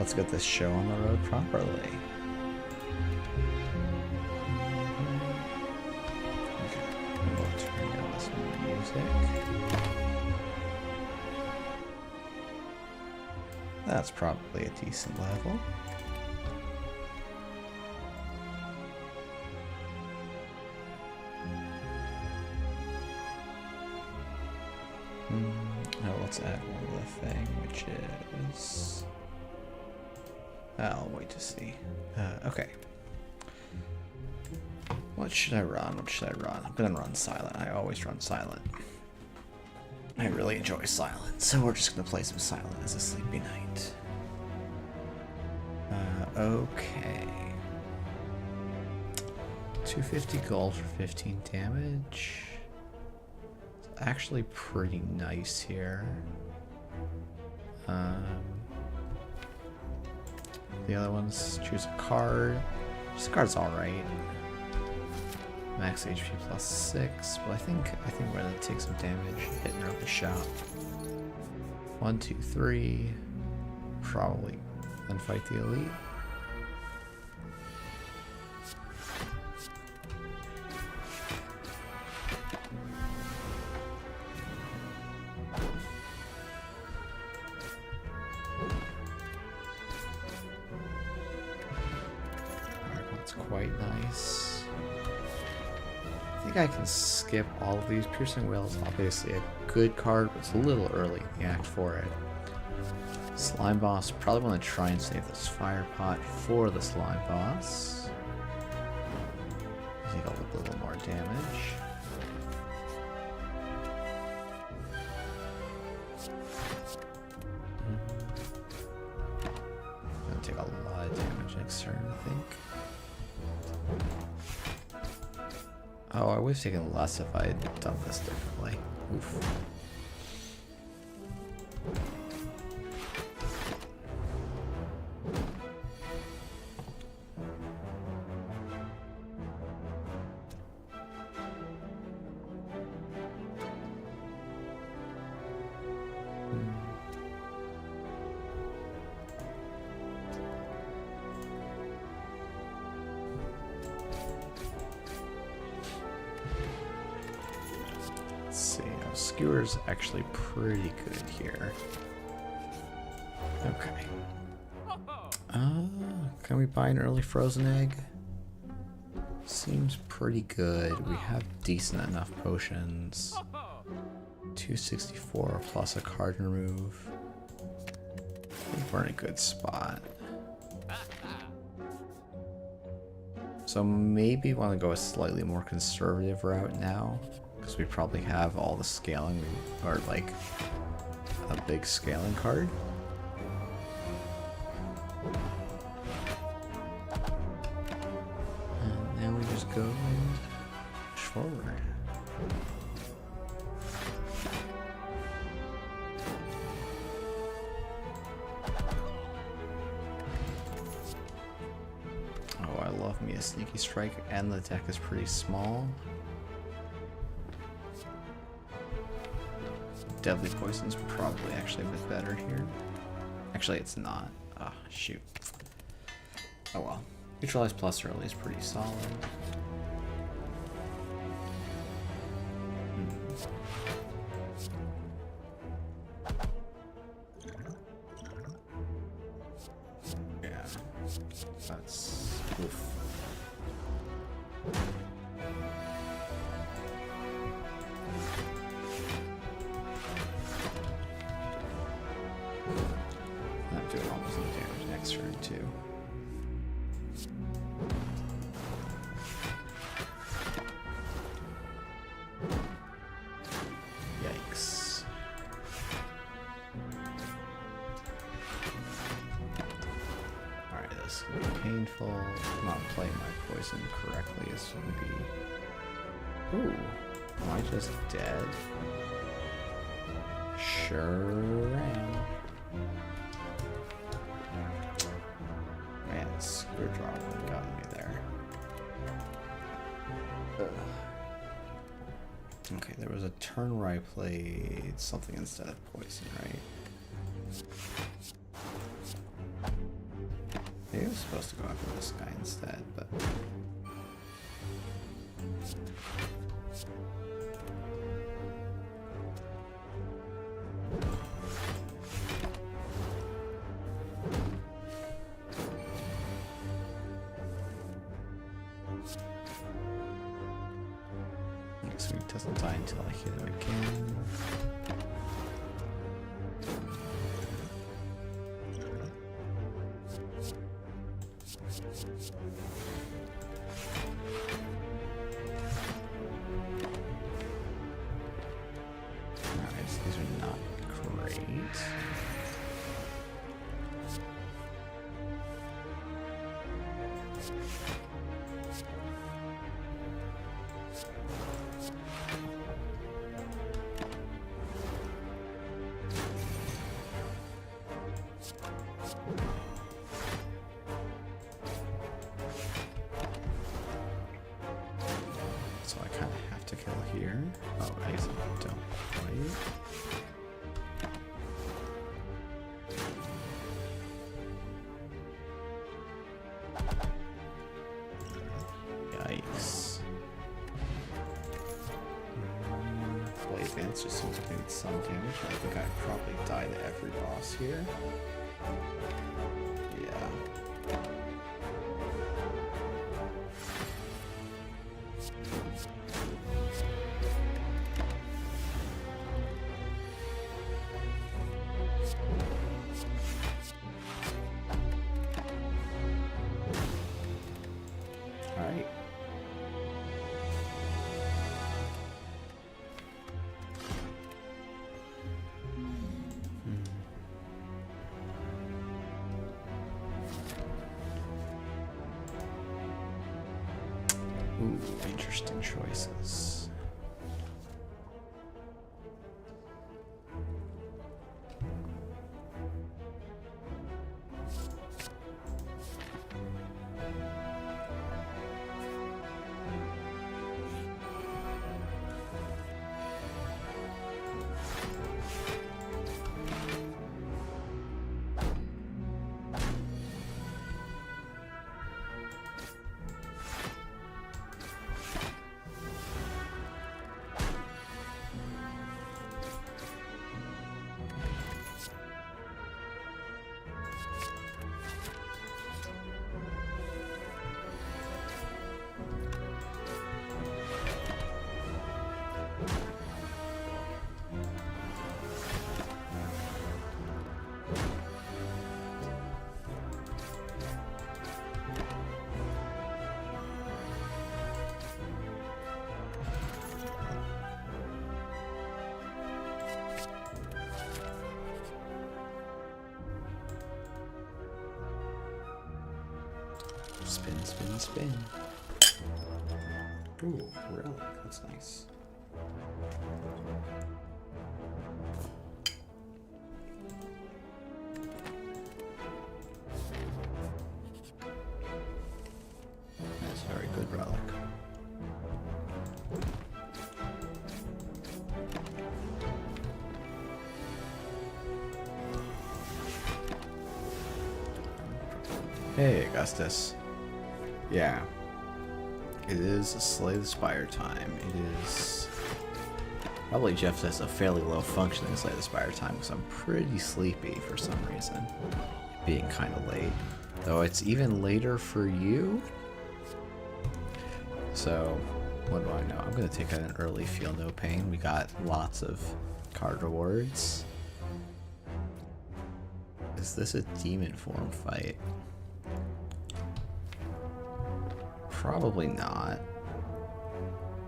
let's get this show on the road properly. Okay, we'll turn down this music. That's probably a decent level. Now let's add one other thing, which is... I'll wait to see. Okay. What should I run? What should I run? I'm gonna run silent. I always run silent. I really enjoy silent, so we're just gonna play some silent as a sleepy night. Okay. 250 gold for 15 damage. It's actually pretty nice here. The other ones, choose a card. This card's alright. Max HP plus 6, but I think we're gonna take some damage hitting her with the shot. 1, 2, 3. Probably then fight the elite. Quite nice. I think I can skip all of these. Piercing Wail is obviously a good card, but it's a little early in the act for it. Slime Boss, probably want to try and save this Fire Pot for the Slime Boss. Take a little more damage. Gonna take a lot of damage next turn, I think. Oh, I would have taken less if I had done this differently. Oof. Let's see, Skewer's actually pretty good here. Okay. Can we buy an early frozen egg? Seems pretty good. We have decent enough potions. 264 plus a card remove. I think we're in a good spot. So maybe want to go a slightly more conservative route now, because we probably have all the scaling, or like a big scaling card. And now we just go and push forward. Oh, I love me a sneaky strike, and the deck is pretty small. Deadly Poison's probably actually a bit better here. Actually, it's not. Ah, shoot. Oh well. Neutralize plus early is pretty solid. Yeah. That's... oof. I'm doing almost no damage next turn too. Yikes. Alright, this is gonna be painful. Not playing my poison correctly is gonna be... Ooh, am I just dead? Sure am. Man, Screwdriver got me there. Ugh. Okay, there was a turn where I played something instead of poison, right? Maybe I was supposed to go after this guy instead, but... So he doesn't die until I hit him again. Alright, so these are not great. So I kind of have to kill here. Oh, I guess I don't quite. Yikes. Blade Advance just seems like I need some damage. I think I probably die to every boss here. Yeah. Alright. Ooh, interesting choices. Spin, spin, spin. Ooh, relic. That's nice. That's a very good relic. Hey, Augustus. Yeah. It is Slay the Spire time. It is probably just as a fairly low functioning Slay the Spire time because I'm pretty sleepy for some reason. Being kind of late. Though it's even later for you. So, what do I know? I'm going to take an early Feel No Pain. We got lots of card rewards. Is this a demon form fight? Probably not,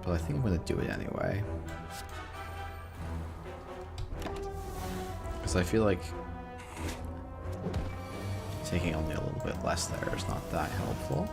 but I think I'm going to do it anyway. Because I feel like taking only a little bit less there is not that helpful.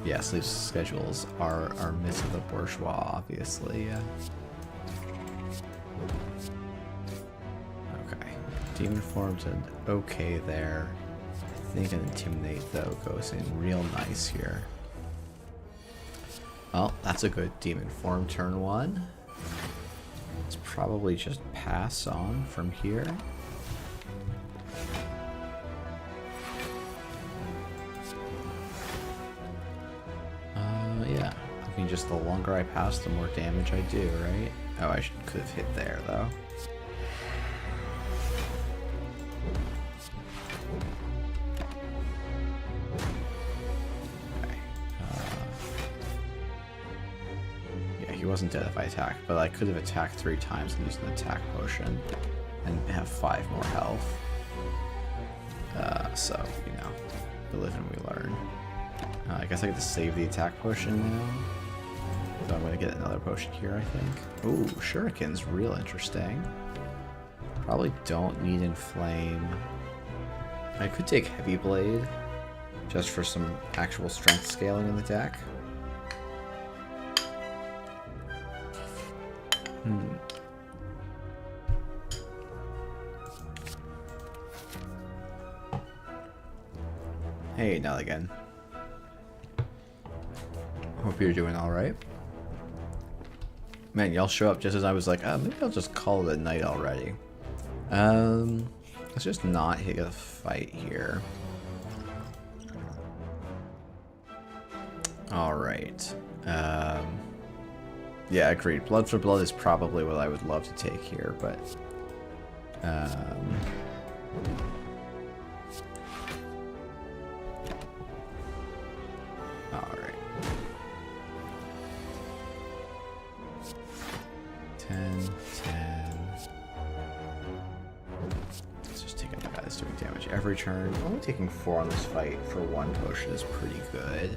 Yeah, sleep schedules are myths of the bourgeois, obviously, yeah. Okay. Demon form's an okay there. I think an Intimidate, though, goes in real nice here. Well, that's a good Demon form turn 1. Let's probably just pass on from here. Yeah. I mean, just the longer I pass, the more damage I do, right? Oh, I could have hit there, though. Okay. Yeah, he wasn't dead if I attacked, but I could have attacked 3 times and used an attack potion and have 5 more health. So, you know, we live and we learn. I guess I get to save the attack potion now. So I'm going to get another potion here, I think. Ooh, Shuriken's real interesting. Probably don't need Inflame. I could take Heavy Blade, just for some actual strength scaling in the deck. Hey, Nelligan. Hope you're doing alright. Man, y'all show up just as I was like, maybe I'll just call it a night already. Let's just not hit a fight here. Alright. Yeah, agreed. Blood for Blood is probably what I would love to take here, but... Alright. 10, 10. Let's just take another guy that's doing damage every turn. Only taking 4 on this fight for 1 potion is pretty good.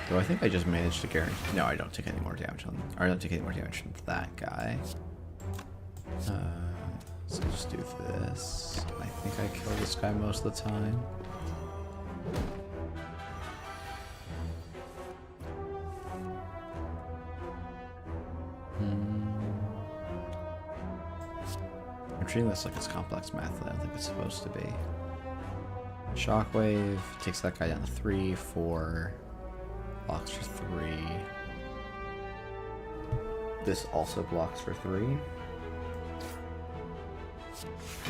Though I think I just managed to guarantee... No, I don't take any more damage on... Or I don't take any more damage from that guy. So I'll just do this. I think I kill this guy most of the time. I'm treating this like it's complex math that I don't think it's supposed to be. Shockwave takes that guy down to 3, 4. Blocks for 3. This also blocks for 3.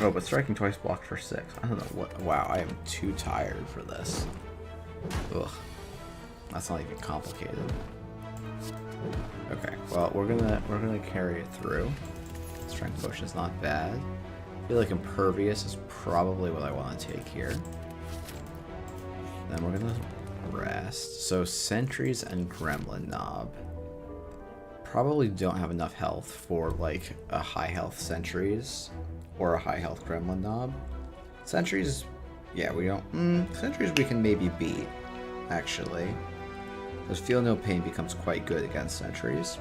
Oh, but striking twice blocked for 6. I don't know what. Wow, I am too tired for this. Ugh. That's not even complicated. Okay, well we're gonna carry it through. Strength potion is not bad. I feel like Impervious is probably what I want to take here. Then we're gonna rest. So Sentries and Gremlin Knob probably don't have enough health for like a high health Sentries or a high health Gremlin Knob. Sentries, yeah, we don't. Sentries we can maybe beat, actually. Because Feel No Pain becomes quite good against Sentries.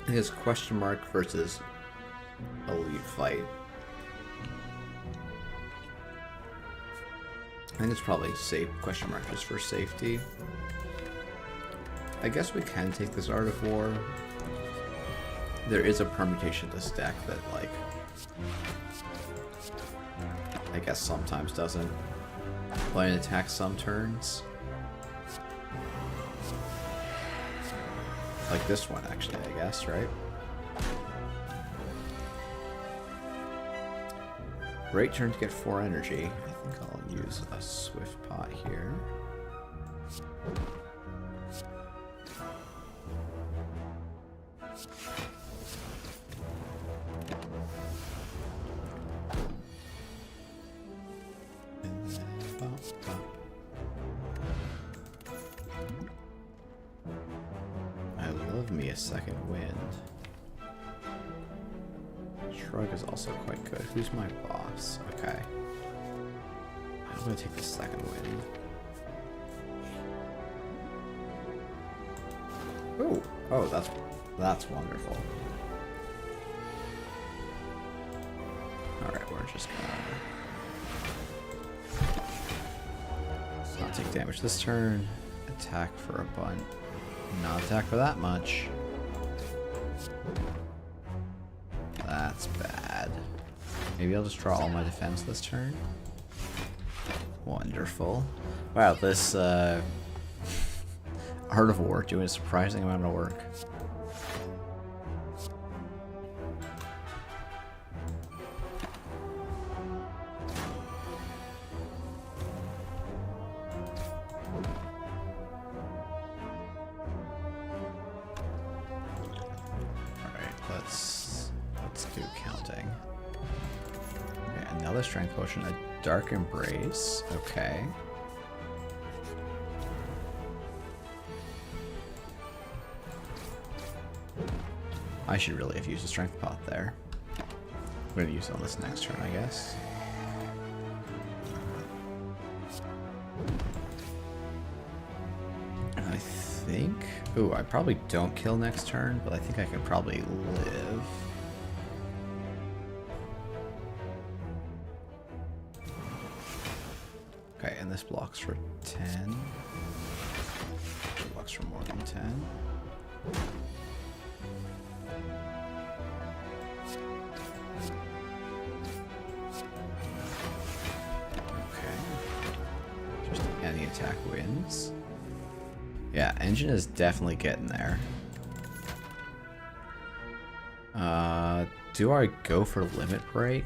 His question mark versus elite fight. I think it's probably safe question mark just for safety. I guess we can take this Art of War. There is a permutation to this deck that, like, I guess sometimes doesn't play an attack some turns. Like this one, actually, I guess, right? Great turn to get 4 energy. I think I'll use a Swift Pot here. And then bop, bop. I love me a second wind. Shrug is also quite good. Who's my boss? Okay. I'm gonna take the second wind. Oh, that's wonderful. just gonna not take damage this turn. Attack for a bunt. Not attack for that much. That's bad. Maybe I'll just draw all my defense this turn. Wonderful. Wow, this Art of War doing a surprising amount of work. Let's do counting. Okay, another strength potion, a dark embrace. Okay. I should really have used a strength pot there. I'm gonna use it on this next turn, I guess. And I think... Ooh, I probably don't kill next turn, but I think I can probably live. Okay, and this blocks for 10. It blocks for more than 10. Any attack wins. Yeah, engine is definitely getting there. Do I go for limit break?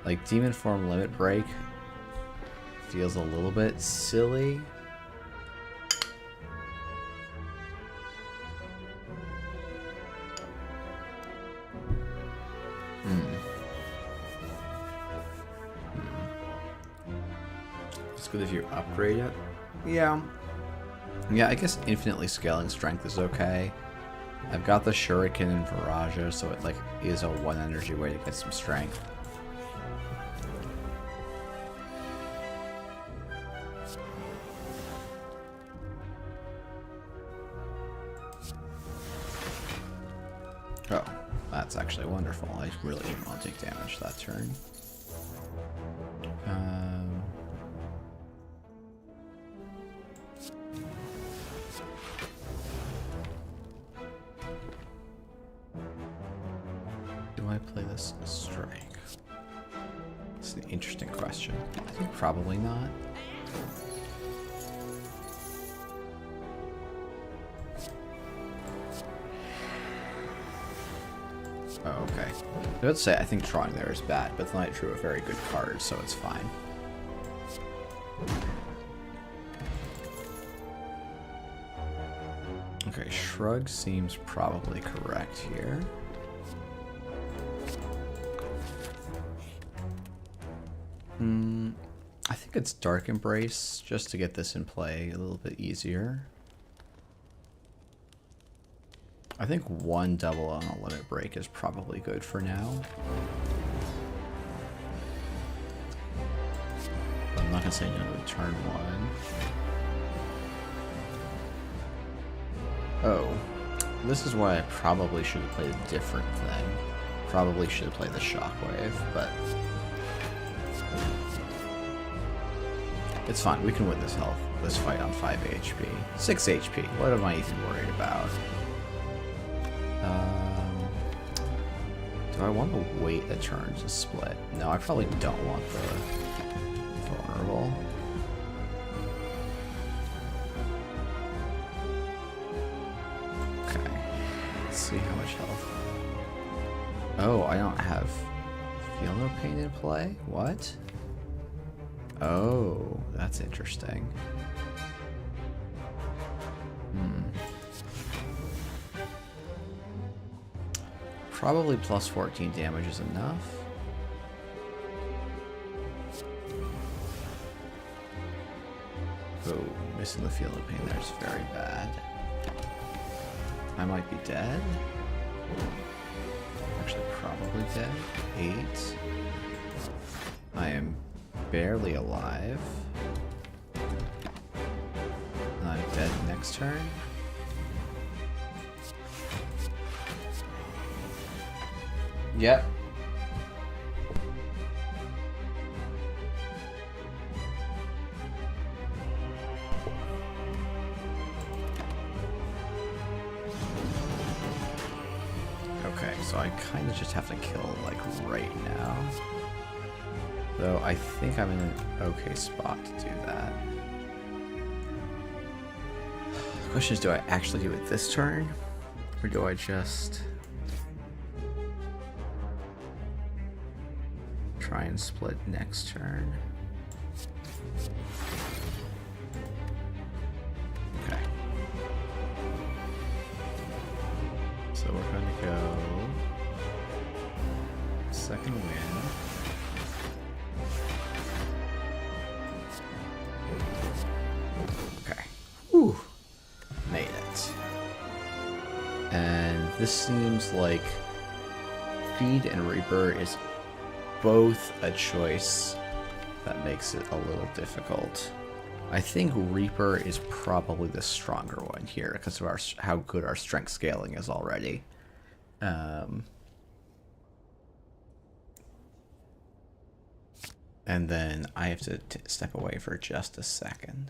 Like demon form limit break feels a little bit silly. It's good if you upgrade it. Yeah. Yeah, I guess infinitely scaling strength is okay. I've got the Shuriken and Viraja, so it like is a 1 energy way to get some strength. Oh, that's actually wonderful. I really didn't want to take damage that turn. Do I play this strike? It's an interesting question. I think probably not. Oh, okay. I would say I think drawing there is bad, but then I drew a very good card, so it's fine. Okay, shrug seems probably correct here. I think it's Dark Embrace, just to get this in play a little bit easier. I think 1 double on a limit break is probably good for now. I'm not gonna say no to turn 1. Oh, this is why I probably should have played a different thing. Probably should have played the Shockwave, but it's fine. We can win this fight on 5 HP. 6 HP. What am I even worried about? Do I want to wait a turn to split? No, I probably don't want the vulnerable. Okay. Let's see how much health. Oh, I don't have Feel No Pain in play? What? Oh, that's interesting. Probably plus 14 damage is enough. Oh, missing the Feel No Pain there is very bad. I might be dead. Actually, probably dead. 8. I am barely alive. I'm dead next turn. Yep. Okay, so I kind of just have to kill, like, right now. Though I think I'm in an okay spot to do that. The question is, do I actually do it this turn? Or do I just try and split next turn? Okay. So we're going to go second wind. Okay. Whew. Made it. And this seems like Feed and Reaper is both a choice that makes it a little difficult. I think Reaper is probably the stronger one here because of how good our strength scaling is already. And then I have to step away for just a second.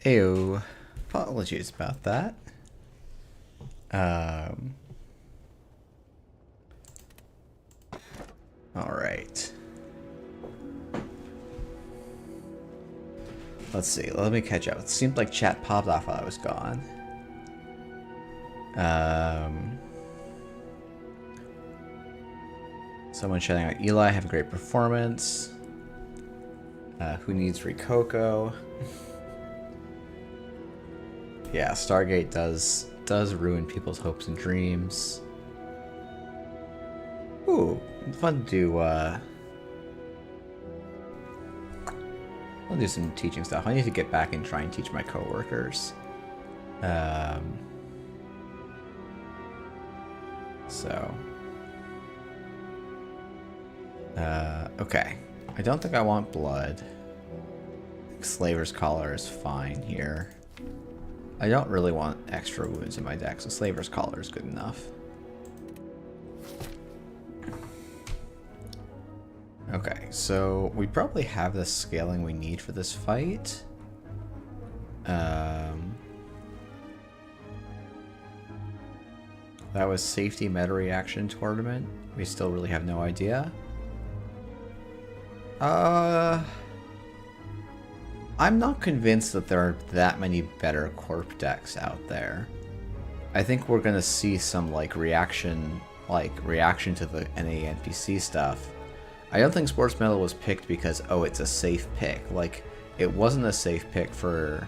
Ew. Apologies about that. Alright. Let's see. Let me catch up. It seemed like chat popped off while I was gone. Someone shouting out Eli, have a great performance. Who needs Rikoko? Yeah, Stargate does ruin people's hopes and dreams. Ooh, fun to do, I'll do some teaching stuff. I need to get back and try and teach my coworkers. Okay. I don't think I want blood. Slaver's Collar is fine here. I don't really want extra wounds in my deck, so Slaver's Collar is good enough. Okay, so we probably have the scaling we need for this fight. That was safety meta reaction tournament. We still really have no idea. I'm not convinced that there are that many better Corp decks out there. I think we're gonna see some reaction to the NA NPC stuff. I don't think Sports Metal was picked because, oh, it's a safe pick. Like, it wasn't a safe pick for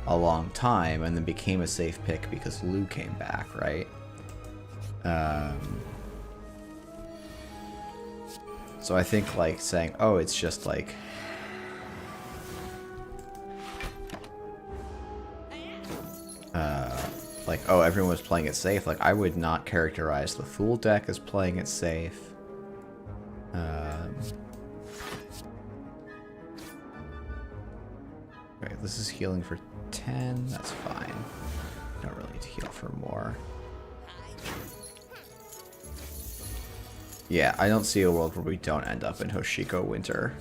a long time and then became a safe pick because Lou came back, right? So I think saying, oh, it's just oh, everyone was playing it safe. I would not characterize the Fool deck as playing it safe. Okay, this is healing for 10. That's fine. Don't really need to heal for more. Yeah, I don't see a world where we don't end up in Hoshiko Winter.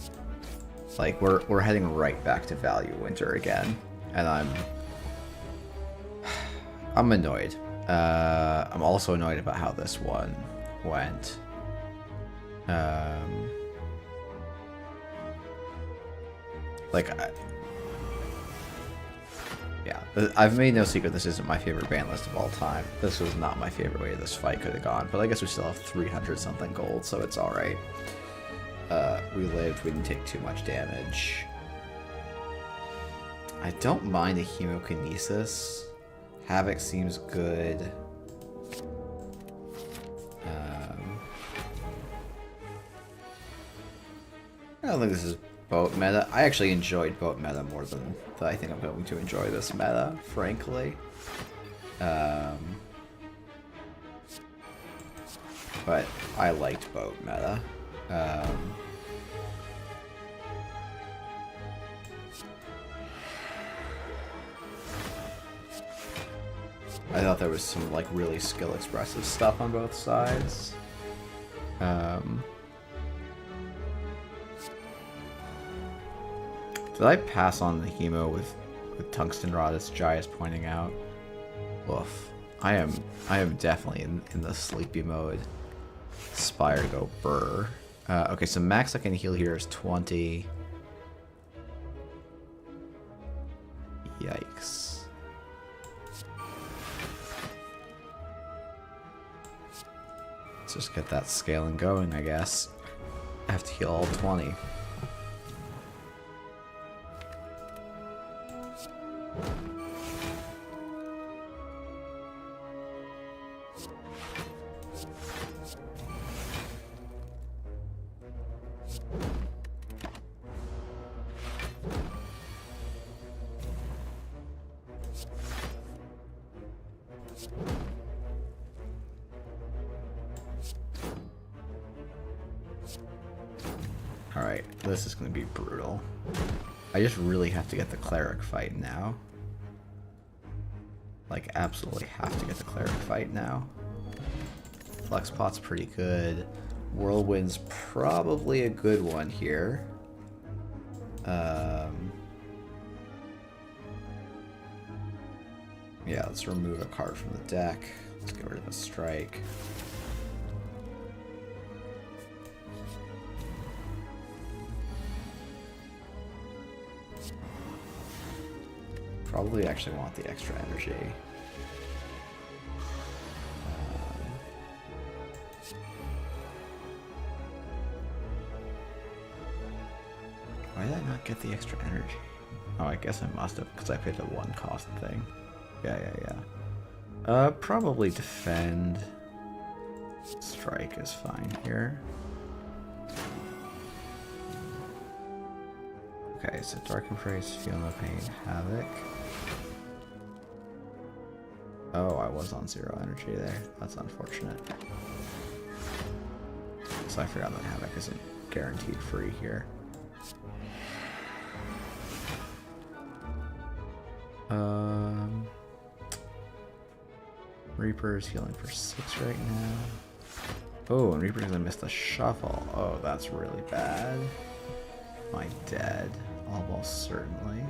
We're heading right back to Value Winter again, and I'm annoyed. I'm also annoyed about how this one went. Yeah, I've made no secret this isn't my favorite ban list of all time. This was not my favorite way this fight could have gone, but I guess we still have 300 something gold, so it's alright. We lived, we didn't take too much damage. I don't mind a Hemokinesis. Havoc seems good. I don't think this is boat meta. I actually enjoyed boat meta more than I think I'm going to enjoy this meta, frankly. But I liked boat meta. I thought there was some really skill expressive stuff on both sides. Did I pass on the Hemo with Tungsten Rod, as Jai is pointing out? Woof. I am definitely in the sleepy mode. Spire to go burr. Okay, so max I can heal here is 20. Yikes. Let's just get that scaling going, I guess. I have to heal all 20. Alright, this is going to be brutal. I just really have to get the Cleric fight now. Absolutely have to get the Cleric fight now. Flexpot's pretty good. Whirlwind's probably a good one here. Yeah, let's remove a card from the deck. Let's get rid of a strike. Probably actually want the extra energy. Why did I not get the extra energy? Oh, I guess I must have, because I paid the 1 cost thing. Yeah. Probably defend. Strike is fine here. Okay, so Dark Embrace, Feel No Pain, Havoc. Oh, I was on 0 energy there. That's unfortunate. So I forgot that Havoc isn't guaranteed free here. Reaper's healing for 6 right now. Oh, and Reaper's gonna miss the shuffle. Oh, that's really bad. Am I dead? Almost certainly.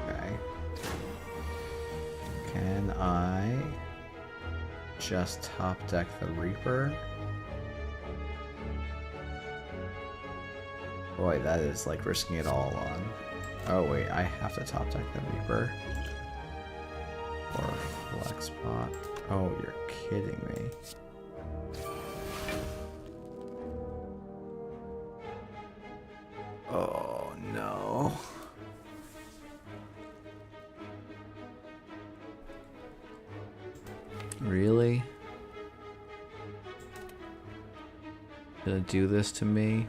Okay. Can I just top deck the Reaper? Boy, that is like risking it all on. Oh wait, I have to top deck the Reaper. Or flex spot. Oh, you're kidding me. Oh no. Really? Gonna do this to me?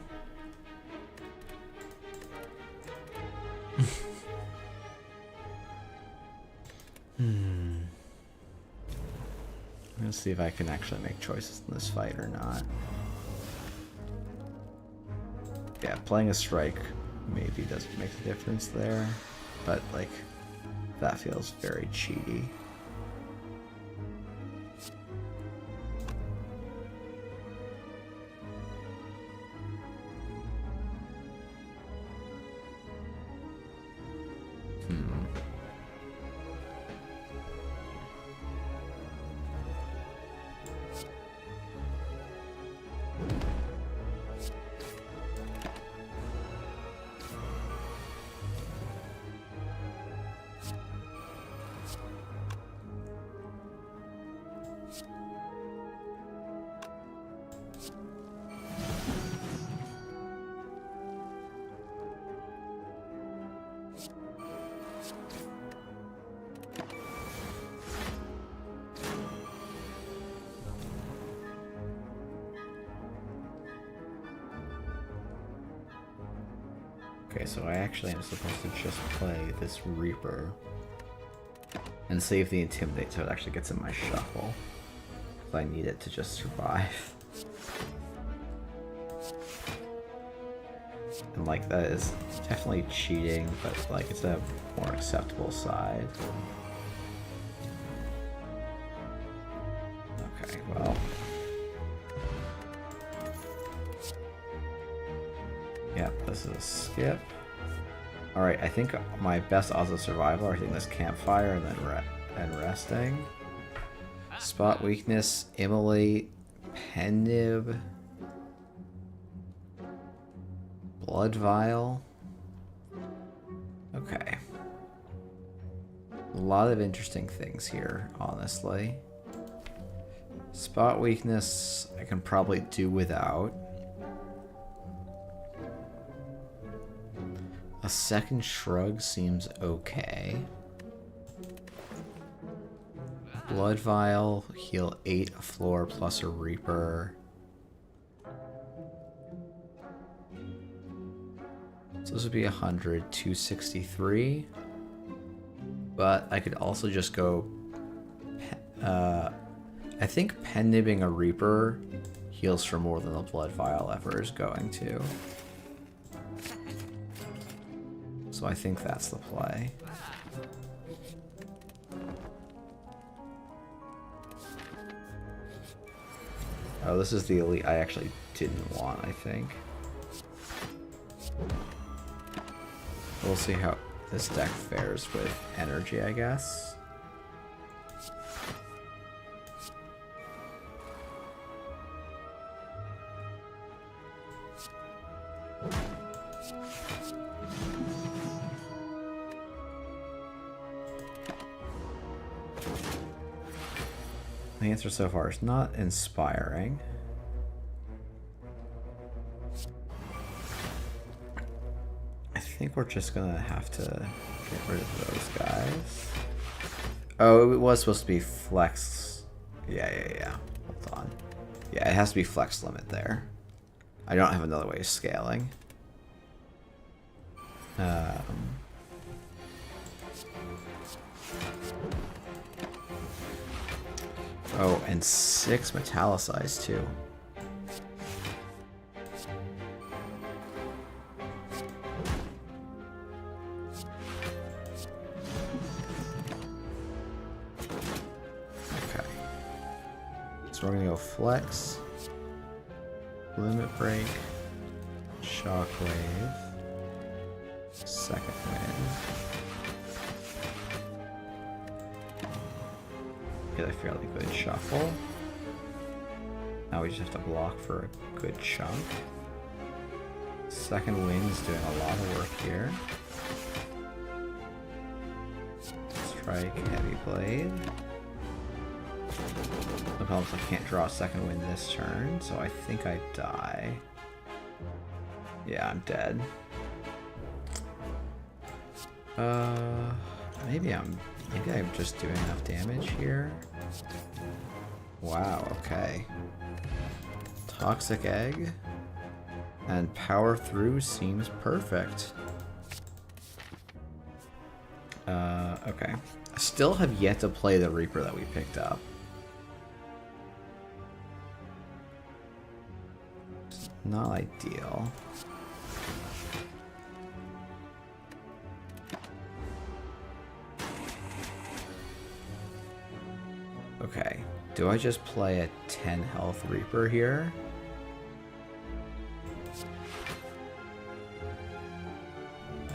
Let's see if I can actually make choices in this fight or not. Yeah, playing a strike maybe doesn't make a difference there, but like that feels very cheaty. Okay, so I actually am supposed to just play this Reaper and save the Intimidate so it actually gets in my shuffle. If I need it to just survive. And like that is definitely cheating, but like it's a more acceptable side. Okay, well. Yep, this is a skip. Alright, I think my best odds of survival are hitting this campfire and then resting. Spot weakness, immolate, pen nib, blood vial. Okay. A lot of interesting things here, honestly. Spot weakness I can probably do without. A second shrug seems okay. Blood vial, heal 8 a floor plus a Reaper. So this would be 100, 263. But I could also just go... I think pen nibbing a Reaper heals for more than the blood vial ever is going to. So I think that's the play. Oh, this is the elite. I actually didn't want, I think. We'll see how this deck fares with energy, I guess. The answer so far is not inspiring. I think we're just gonna have to get rid of those guys. Oh, it was supposed to be flex. Yeah. Hold on. Yeah, it has to be flex limit there. I don't have another way of scaling. Oh, and 6 metallicized too. Okay. So we're gonna go flex, limit break, shockwave, second wind. Get a fairly good shuffle. Now we just have to block for a good chunk. Second wind's doing a lot of work here. Strike, heavy blade. The problem is I can't draw a second wind this turn, so I think I die. Yeah, I'm dead. Maybe I'm just doing enough damage here. Wow, okay. Toxic Egg and Power Through seems perfect. Okay. I still have yet to play the Reaper that we picked up. It's not ideal. Okay, do I just play a 10 health Reaper here?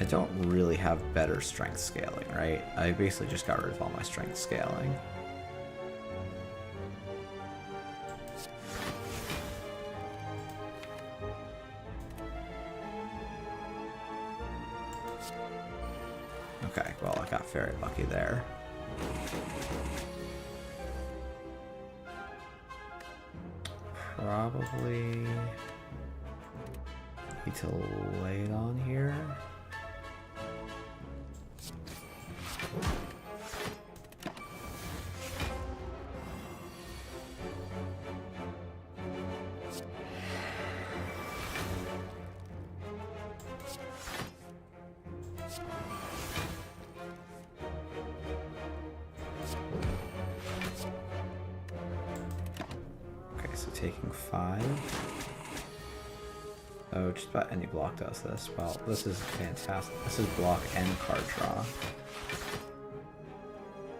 I don't really have better strength scaling, right? I basically just got rid of all my strength scaling. Okay, well, I got very lucky there. Probably need to lay it on here. Taking 5. Oh, just about any block does this. Well, this is fantastic. This is block and card draw.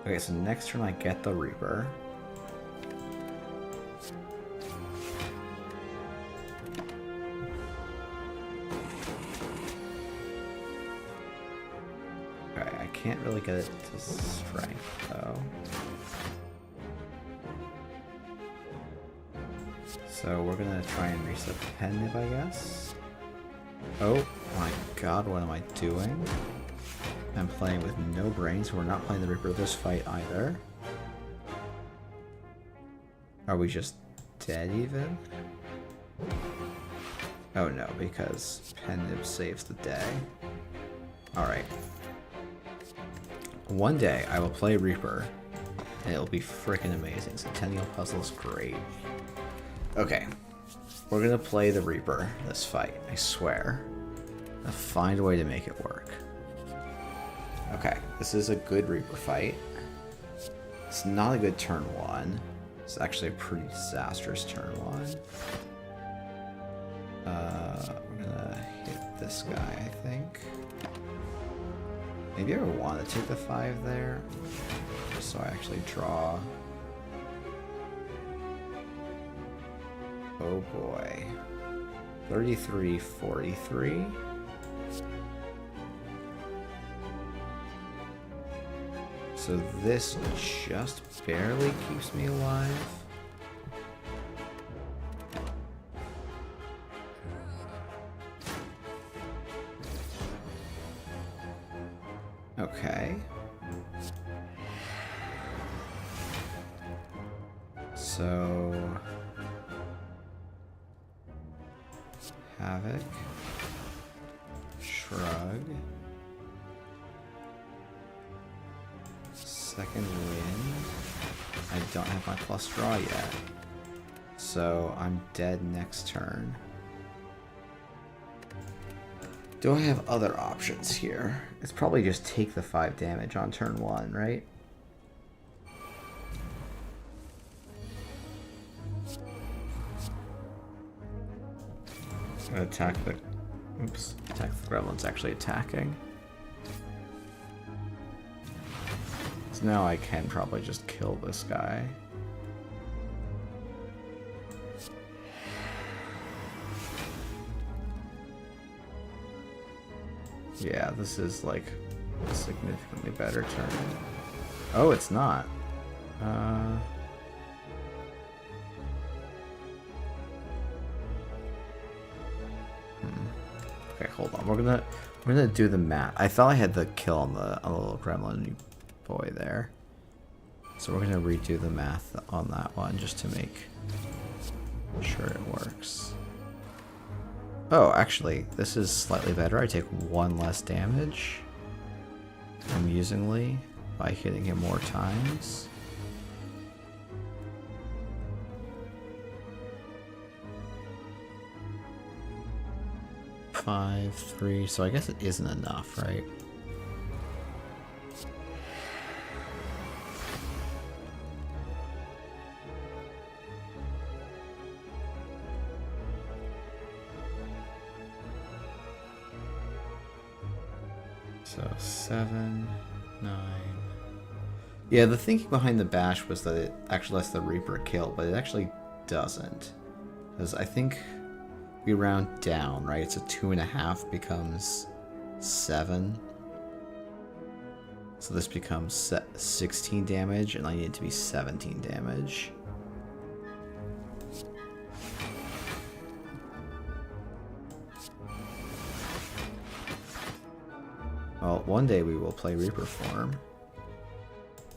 Okay, so next turn I get the Reaper. Okay, I can't really get it to strength though. So we're gonna try and reset the pen nib, I guess. Oh my god, what am I doing? I'm playing with no brains. We're not playing the Reaper this fight either. Are we just dead even? Oh no, because pen nib saves the day. Alright. One day I will play Reaper and it'll be freaking amazing. Centennial Puzzle's great. Okay, we're gonna play the Reaper this fight, I swear. I'll find a way to make it work. Okay, this is a good Reaper fight. It's not a good turn 1. It's actually a pretty disastrous turn 1. We're gonna hit this guy, I think. Maybe I would want to take the 5 there, just so I actually draw. Oh boy. 33, 43. So this just barely keeps me alive. Okay. So Havoc, Shrug, Second Wind. I don't have my plus draw yet, so I'm dead next turn. Do I have other options here? It's probably just take the 5 damage on turn 1, right? Attack the... Oops. Attack the gremlin's actually attacking. So now I can probably just kill this guy. Yeah, this is like a significantly better turn. Oh, it's not. Okay, hold on. We're gonna do the math. I thought I had the kill on the little gremlin boy there, so we're gonna redo the math on that one just to make sure it works. Oh, actually, this is slightly better. I take 1 less damage, amusingly, by hitting him more times. Five, 3, so I guess it isn't enough, right? So 7, 9. Yeah, the thinking behind the bash was that it actually lets the Reaper kill, but it actually doesn't. Because I think we round down, right? So 2.5 becomes 7. So this becomes 16 damage, and I need it to be 17 damage. Well, one day we will play Reaper form.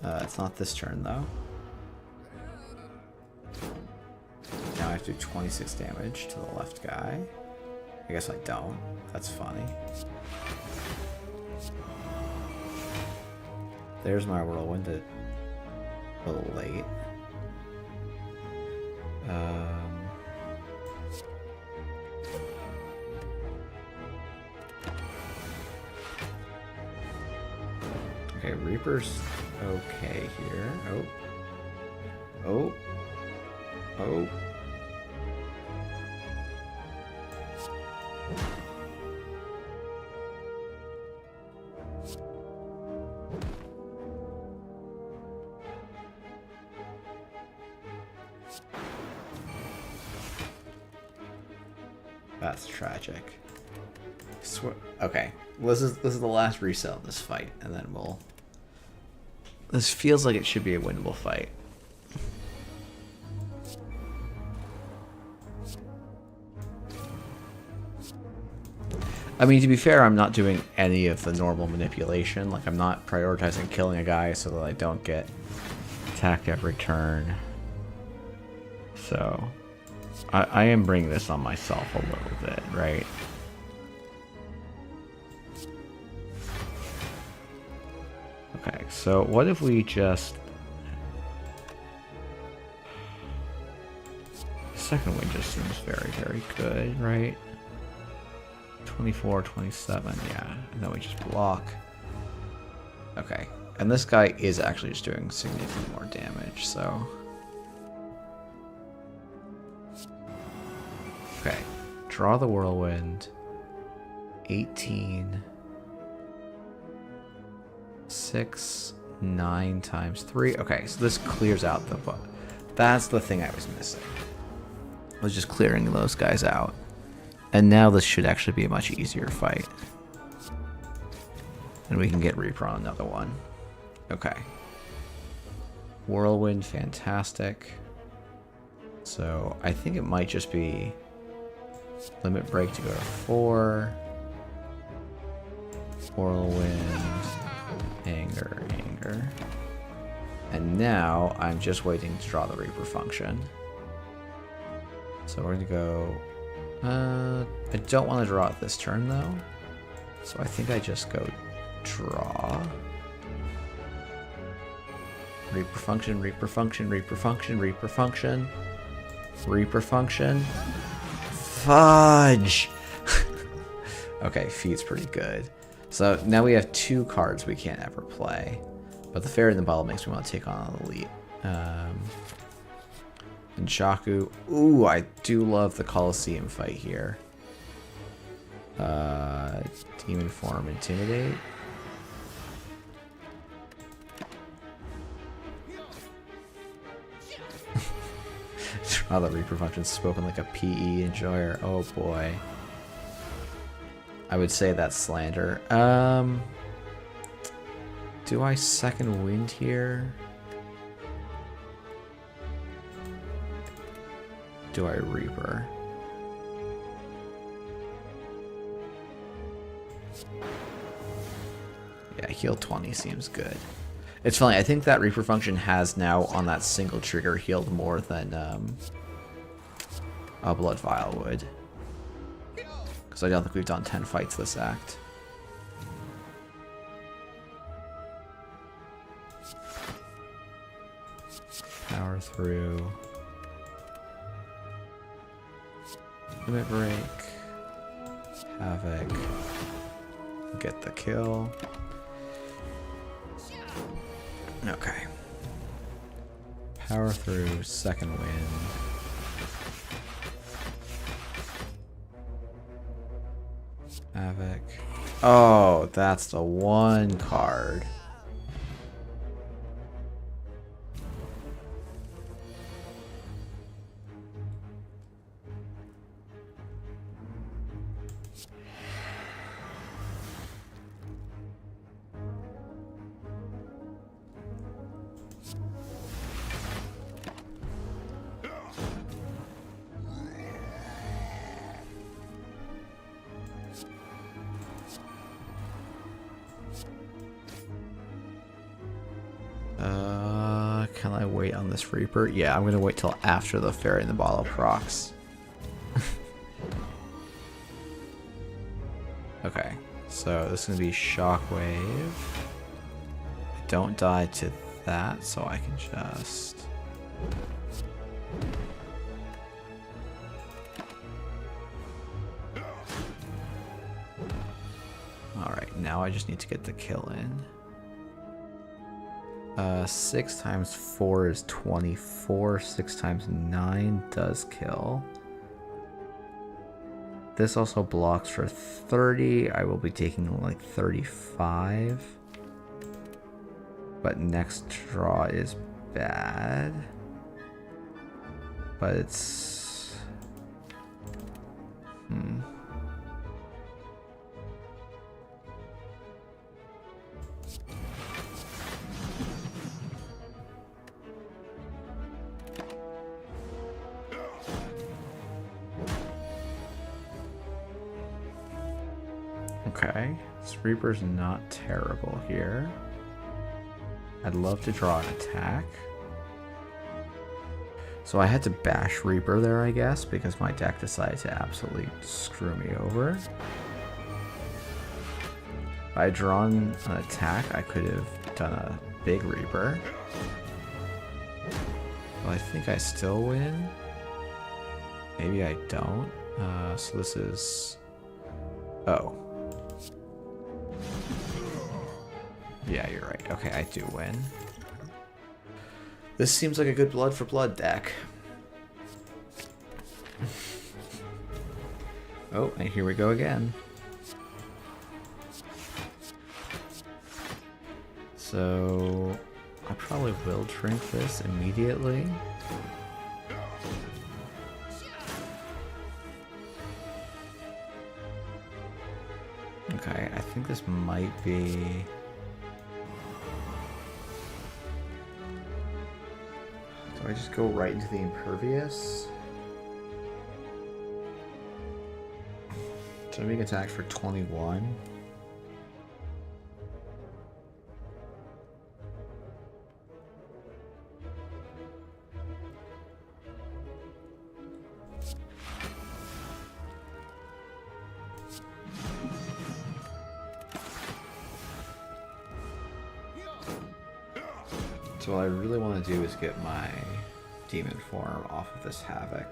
It's not this turn, though. Now I have to do 26 damage to the left guy. I guess I don't. That's funny. There's my whirlwind. A little late. Okay, Reaper's okay here. Oh. That's tragic. Okay, well, this is the last reset of this fight, and then we'll. This feels like it should be a winnable fight. I mean, to be fair, I'm not doing any of the normal manipulation. Like, I'm not prioritizing killing a guy so that I don't get attacked every turn. So, I am bringing this on myself a little bit, right? Okay, so what if we just... Second wind just seems very, very good, right? 24, 27, yeah. And then we just block. Okay, and this guy is actually just doing significantly more damage, so... Okay, draw the whirlwind. 18... 6, 9 times 3. Okay, so this clears out the... That's the thing I was missing. was just clearing those guys out. And now this should actually be a much easier fight. And we can get Reaper on another one. Okay. Whirlwind, fantastic. So I think it might just be Limit Break to go to 4. Whirlwind, Anger, Anger. And now I'm just waiting to draw the Reaper function. So we're gonna go... I don't want to draw it this turn though. So I think I just go draw. Reaper function, Reaper function, Reaper function, Reaper function. Reaper function. Fudge! Okay, feed's pretty good. So now we have 2 cards we can't ever play. But the Fairy in the Bottle makes me want to take on an elite. And Shaku. Ooh, I do love the Colosseum fight here. Demon Form, Intimidate. Draw the Reaper function, spoken like a PE enjoyer. Oh boy. I would say that's slander. Do I second wind here? Do I Reaper? Yeah, heal 20 seems good. It's funny, I think that Reaper function has now on that single trigger healed more than a Blood Vial would. Because I don't think we've done 10 fights this act. Power through. Limit Break. Havoc. Get the kill. Okay. Power through, second wind. Havoc. Oh, that's the one card. Can I wait on this Reaper? Yeah, I'm gonna wait till after the Fairy in the Bottle procs. Okay, so this is gonna be Shockwave. I don't die to that, so I can just... Alright, now I just need to get the kill in. 6 times 4 is 24. 6 times 9 does kill. This also blocks for 30. I will be taking like 35. But next draw is bad. But it's... Okay, this Reaper's not terrible here. I'd love to draw an attack. So I had to bash Reaper there, I guess, because my deck decided to absolutely screw me over. If I had drawn an attack, I could have done a big Reaper. Well, I think I still win. Maybe I don't. So this is... Oh. Yeah, you're right. Okay, I do win. This seems like a good blood for blood deck. Oh, and here we go again. So I probably will drink this immediately. Okay, I think this might be... Do I just go right into the impervious? So I'm being attacked for 21. So what I really want to do is get my demon form off of this havoc.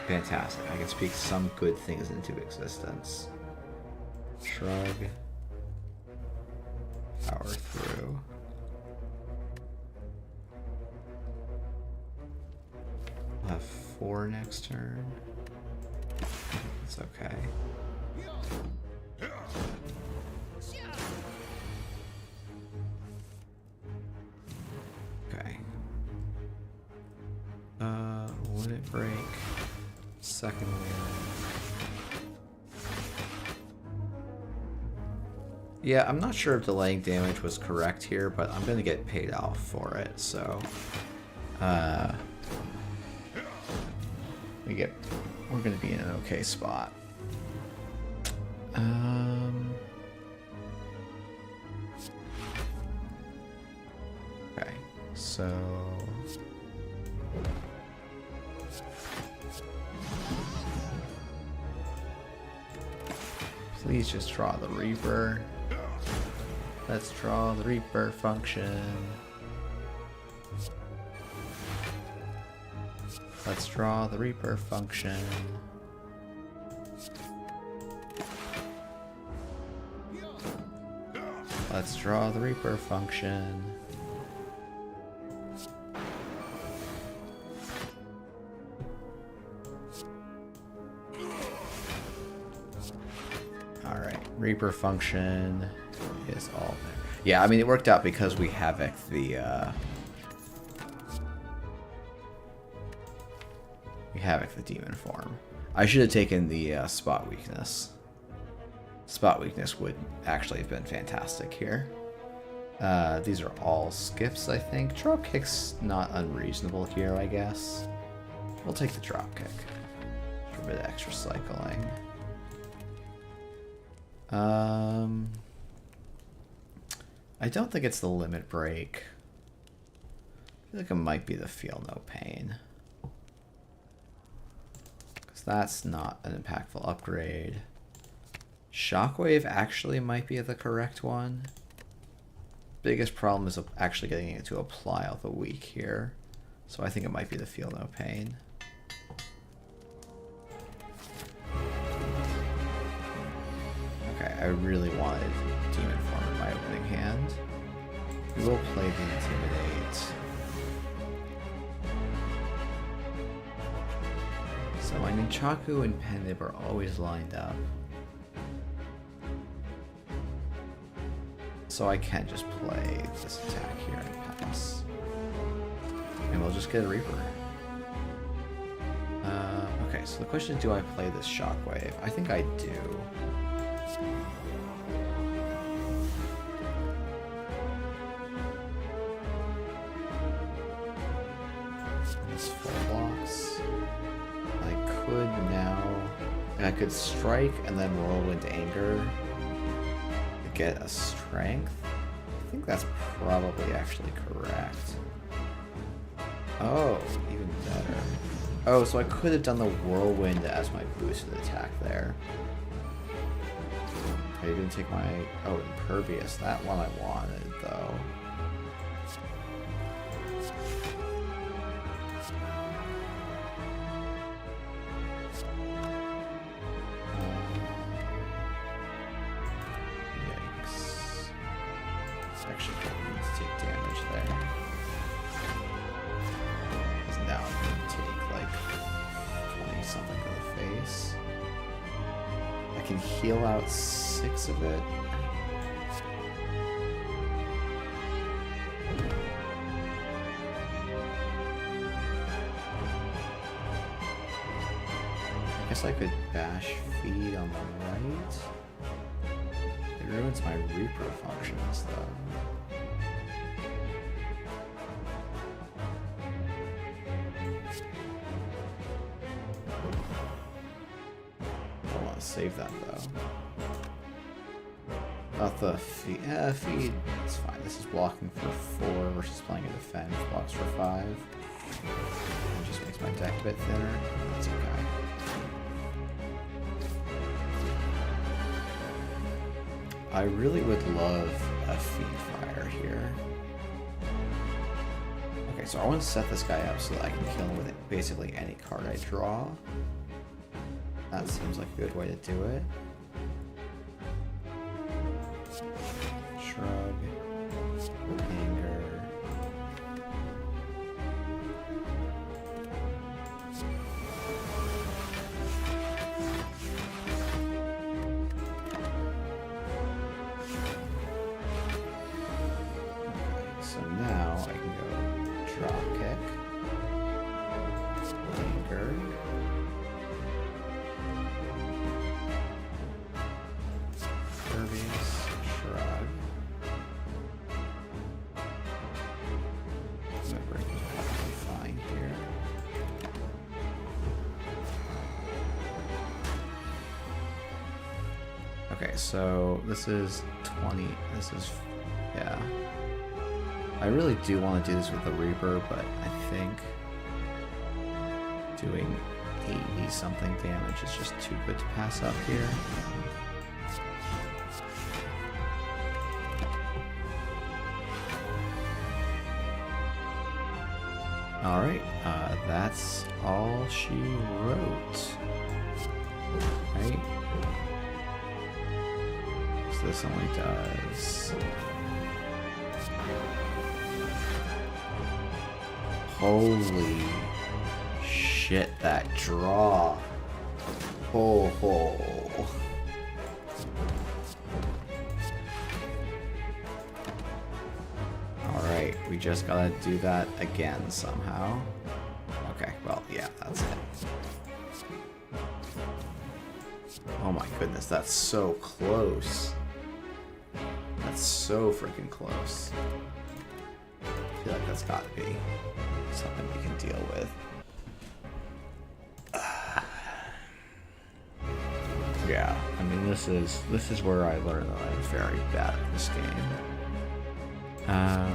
Fantastic. I can speak some good things into existence. Shrug. Power through. I'll have 4 next turn. It's okay. Okay. Limit break. Second wave. Yeah, I'm not sure if delaying damage was correct here, but I'm gonna get paid off for it, so we're gonna be in an okay spot. Okay, so please just draw the Reaper. Let's draw the Reaper function. Let's draw the Reaper function. Let's draw the Reaper function. Alright, Reaper function is all there. Yeah, I mean, it worked out because we Havoc the, demon form. I should have taken the spot weakness. Spot weakness would actually have been fantastic here. These are all skips, I think. Drop kick's not unreasonable here, I guess. We'll take the drop kick for a bit of extra cycling. I don't think it's the limit break. I feel like it might be the feel no pain. Because that's not an impactful upgrade. Shockwave actually might be the correct one. Biggest problem is actually getting it to apply all the weak here. So I think it might be the feel no pain. Okay, I really wanted Demon Form in my opening hand. We will play the Intimidate. So my Nunchaku and Pendib are always lined up. So I can just play this attack here and pass. And we'll just get a Reaper. Okay, so the question is, do I play this Shockwave? I think I do. These 4 blocks. I could now... I could strike and then Whirlwind Anger to get a strength. I think that's probably actually correct. Oh, even better. Oh, so I could have done the Whirlwind as my boosted attack there. Are you gonna take my... Oh, Impervious. That one I wanted, though. Yikes. It's actually probably need to take damage there. Because now I'm going to take like 20 something to the face. I can heal out 6 of it. I guess guess I could bash feed on the right. It ruins my Reaper functions though. I want to save that though. About the feed. Feed. It's fine. This is blocking for 4 versus playing a defend, which blocks for 5. It just makes my deck a bit thinner. That's okay. I really would love a feed fire here. Okay, so I want to set this guy up so that I can kill him with basically any card I draw. That seems like a good way to do it. Shrug. Anger. So now I can go drop kick. Anger. Pervious. Shrug. Fine here. Okay, so this is 20. This is, yeah. I really do want to do this with the Reaper, but I think doing 80 something damage is just too good to pass up here. Alright, that's all she wrote. Right? So this only does... Holy shit, that draw. Oh. Alright, we just gotta do that again somehow. Okay, well, yeah, that's it. Oh my goodness, that's so close. That's so freaking close. I feel like that's gotta be something we can deal with. Yeah, I mean this is where I learned that I'm very bad at this game. Okay.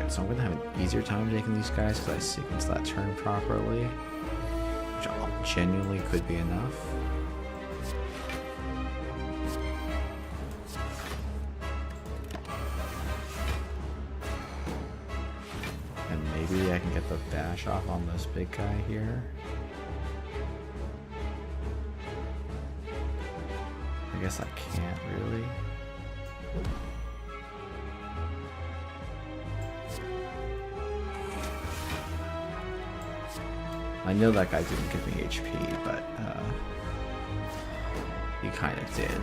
So I'm gonna have an easier time taking these guys because I sequenced that turn properly, which genuinely could be enough. And maybe I can get the dash off on this big guy here. I guess I can't really. I know that guy didn't give me HP, but he kind of did.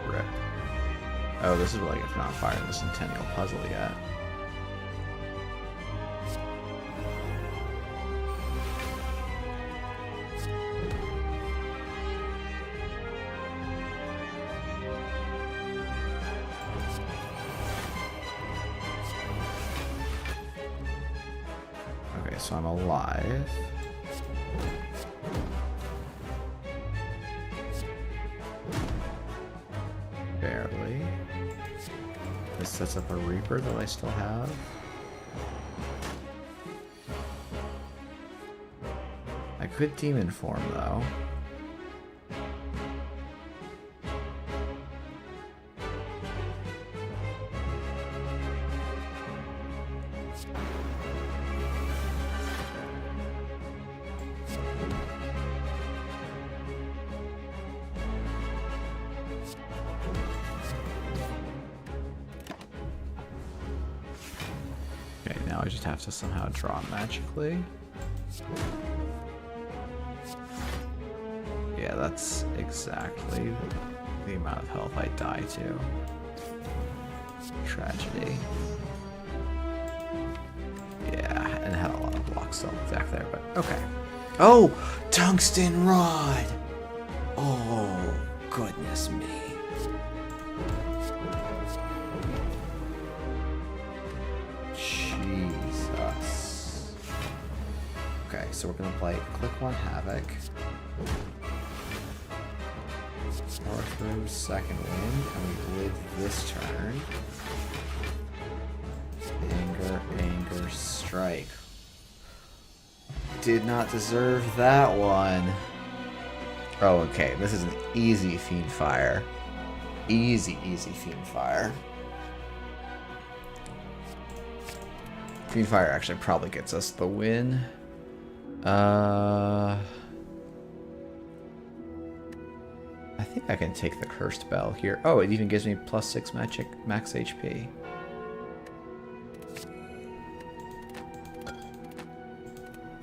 Rip. Oh, this is like if not firing the Centennial Puzzle yet. So I'm alive. Barely. This sets up a Reaper that I still have. I could Demon Form though. I just have to somehow draw magically. Yeah, that's exactly the amount of health I die to. Tragedy. Yeah, and it had a lot of blocks still back there, but okay. Oh! Tungsten rod! Oh, goodness me. Jesus. Okay, so we're gonna play Click 1 Havoc. Power through second wind, and we live this turn. Anger, strike. Did not deserve that one. Oh, okay. This is an easy Fiend Fire. Easy Fiend Fire. Fiend Fire actually probably gets us the win. I think I can take the Cursed Bell here. Oh, it even gives me +6 magic max HP.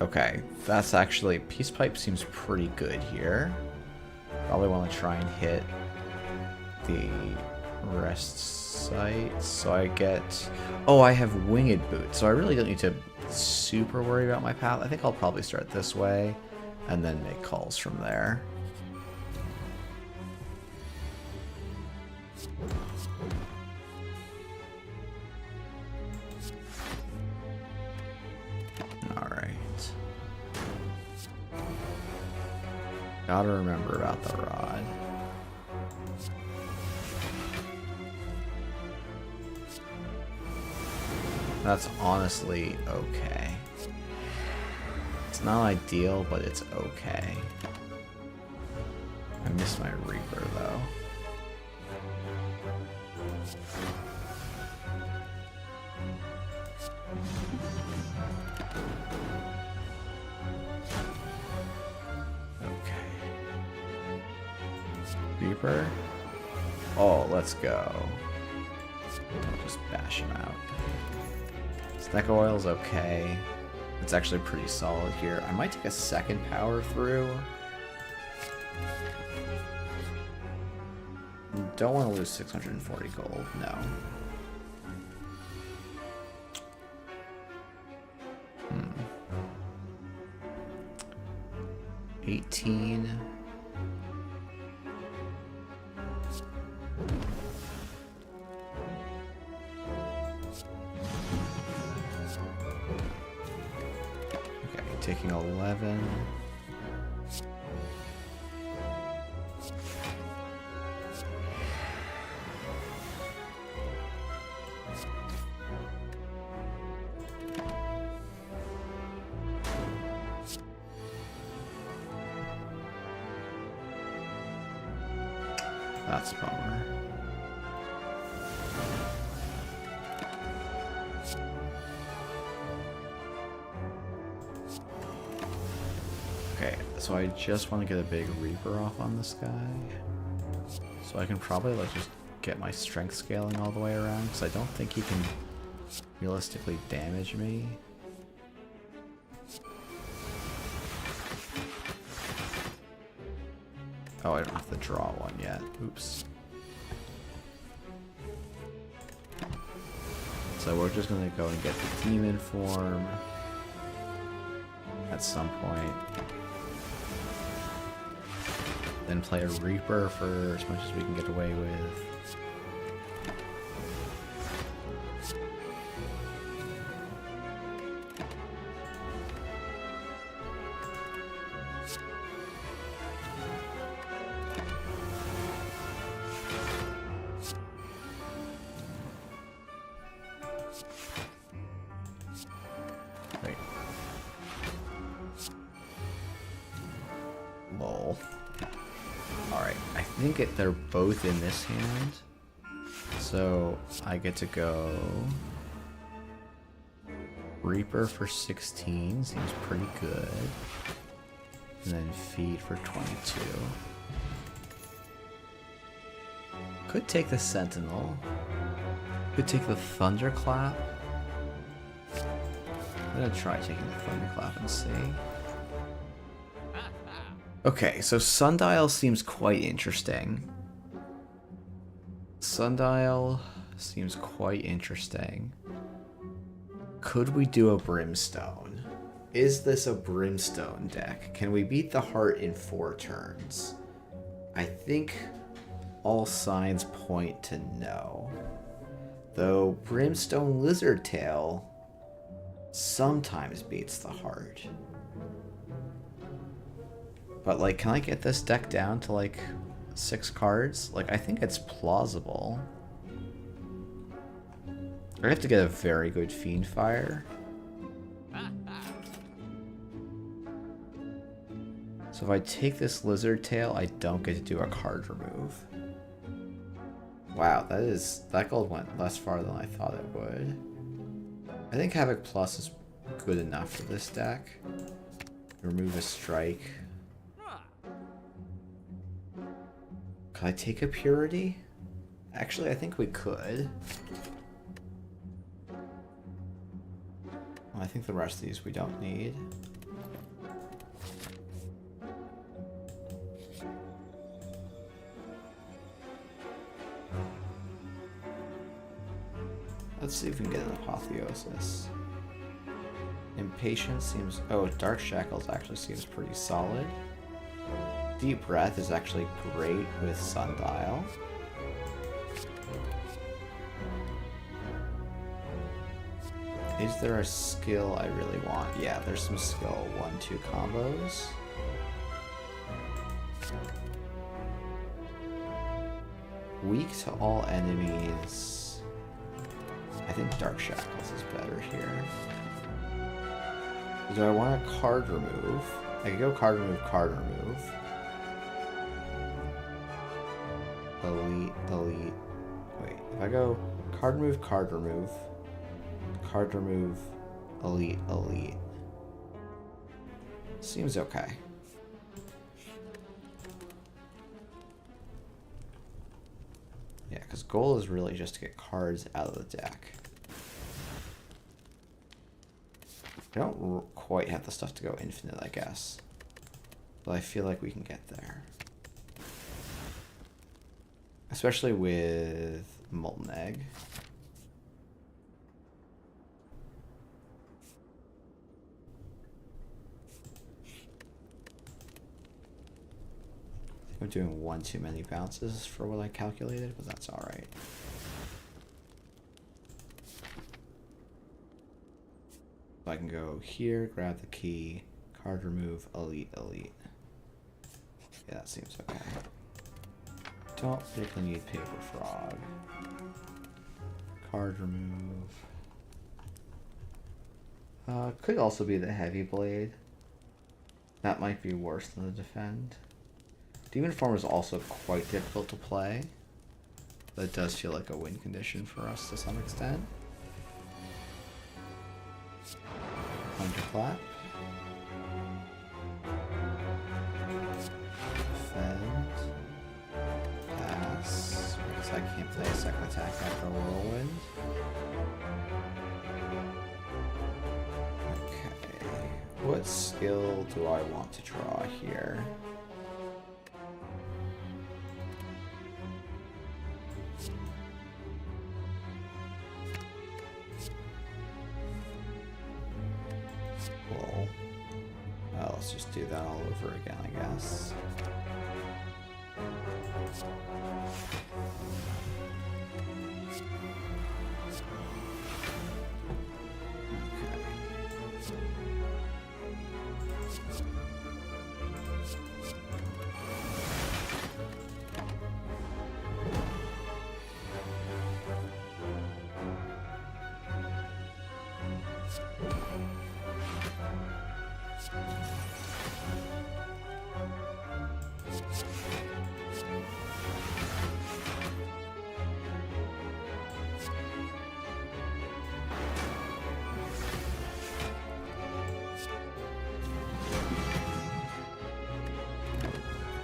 Okay, that's actually... Peace Pipe seems pretty good here. Probably want to try and hit the rest site. So I get... Oh, I have Winged Boot, so I really don't need to super worry about my path. I think I'll probably start this way and then make calls from there. Gotta remember about the rod. That's honestly okay. It's not ideal, but it's okay. I missed my Reaper though. Reaper. Oh, let's go. I'll just bash him out. Snack Oil's okay. It's actually pretty solid here. I might take a second power through. Don't want to lose 640 gold, no. 18. Okay, taking 11. That's a bummer. Okay, so I just want to get a big Reaper off on this guy. So I can probably like just get my strength scaling all the way around, because I don't think he can realistically damage me. Oh, I don't have to draw one yet. Oops. So we're just gonna go and get the demon form at some point. Then play a Reaper for as much as we can get away with. Wait. Lol. Alright, I think they're both in this hand. So I get to go Reaper for 16, seems pretty good. And then Feed for 22. Could take the Sentinel. Could take the Thunderclap. I'm gonna try taking the Thunderclap and see. Okay, so Sundial seems quite interesting. Sundial seems quite interesting. Could we do a Brimstone? Is this a Brimstone deck? Can we beat the Heart in 4 turns? I think all signs point to no. Though Brimstone Lizardtail sometimes beats the Heart. But, like, can I get this deck down to, like, 6 cards? Like, I think it's plausible. I have to get a very good Fiendfire. So if I take this Lizardtail, I don't get to do a card remove. Wow, that gold went less far than I thought it would. I think Havoc Plus is good enough for this deck. Remove a strike. Could I take a Purity? Actually, I think we could. Well, I think the rest of these we don't need. Let's see if we can get an Apotheosis. Impatience seems... Oh, Dark Shackles actually seems pretty solid. Deep Breath is actually great with Sundial. Is there a skill I really want? Yeah, there's some skill 1-2 combos. Weak to all enemies. I think Dark Shackles is better here. Do I want a card remove? I could go card remove, card remove. Elite. Wait, if I go card remove, card remove, elite. Seems okay. Yeah, because goal is really just to get cards out of the deck. I don't quite have the stuff to go infinite, I guess. But I feel like we can get there. Especially with Molten Egg. I think I'm doing one too many bounces for what I calculated, but that's alright. So I can go here, grab the key, card remove, elite. Yeah, that seems okay. Don't particularly need Paper Frog. Card remove. Could also be the Heavy Blade. That might be worse than the Defend. Demon Form is also quite difficult to play. But it does feel like a win condition for us to some extent. Thunderclap. Defend. Pass. Because I can't play a second attack after a Whirlwind. Okay. What skill do I want to draw here? Let's just do that all over again, I guess.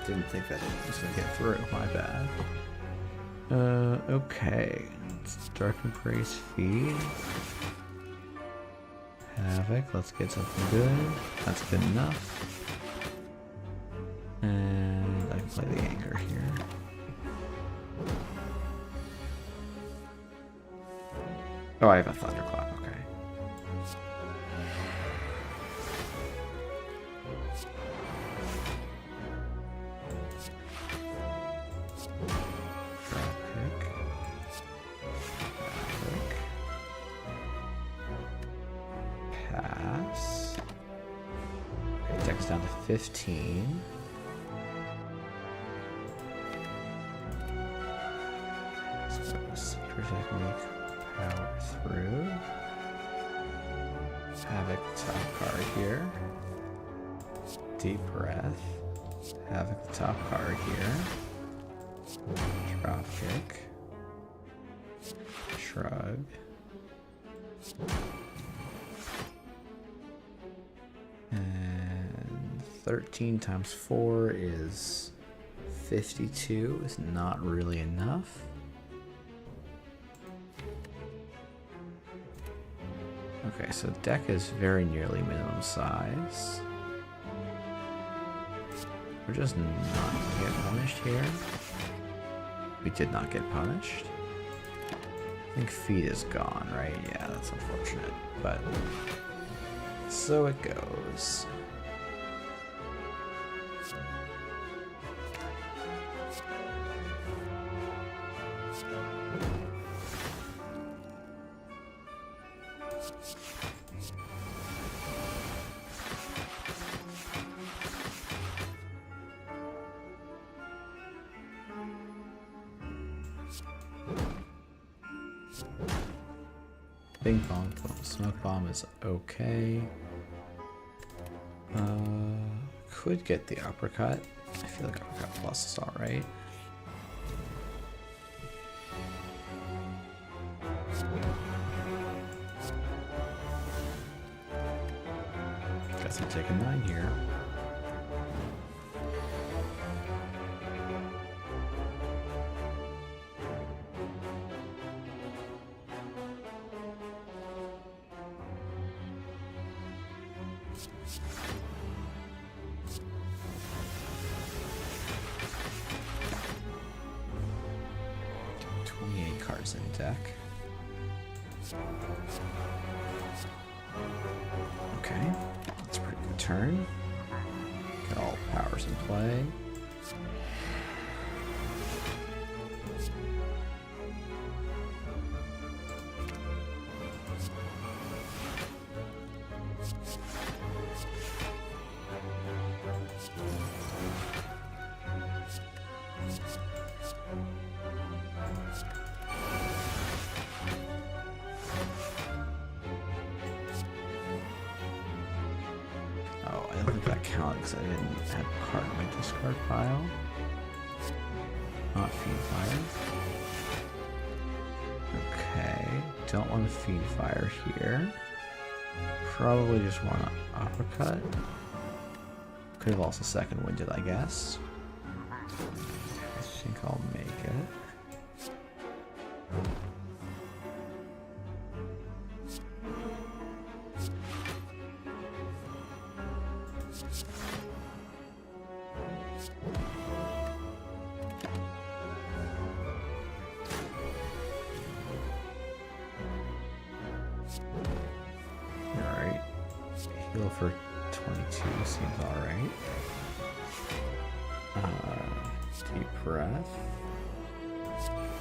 Didn't think that it was gonna get through, my bad. Okay. It's Dark Embrace Feed. Havoc, let's get something good. That's good enough. And I can play the Anger here. Oh, I have a Thunderclap, okay. Dropkick. Pass. Okay, deck's down to 15. Secret Technique. Power through. Havoc top card here. Deep Breath. Havoc the top card here. Drop kick. Shrug. And 13 times 4 is 52. Is not really enough. Okay, so the deck is very nearly minimum size. We're just not gonna get punished here. We did not get punished. I think feed is gone, right? Yeah, that's unfortunate, but so it goes. Bing Bong Smoke Bomb is okay. Could get the Uppercut. I feel like Uppercut Plus is alright. Guess I'll take a 9 here. Cards in deck. Okay, that's a pretty good turn. Get all powers in play. I don't think that counted because I didn't have a card in my discard pile. Not Feed Fire. Okay, don't want to Feed Fire here. Probably just want to Uppercut. Could have also second winded, I guess. I think I'll make it. Alright. Heal for 22 seems alright. Deep breath.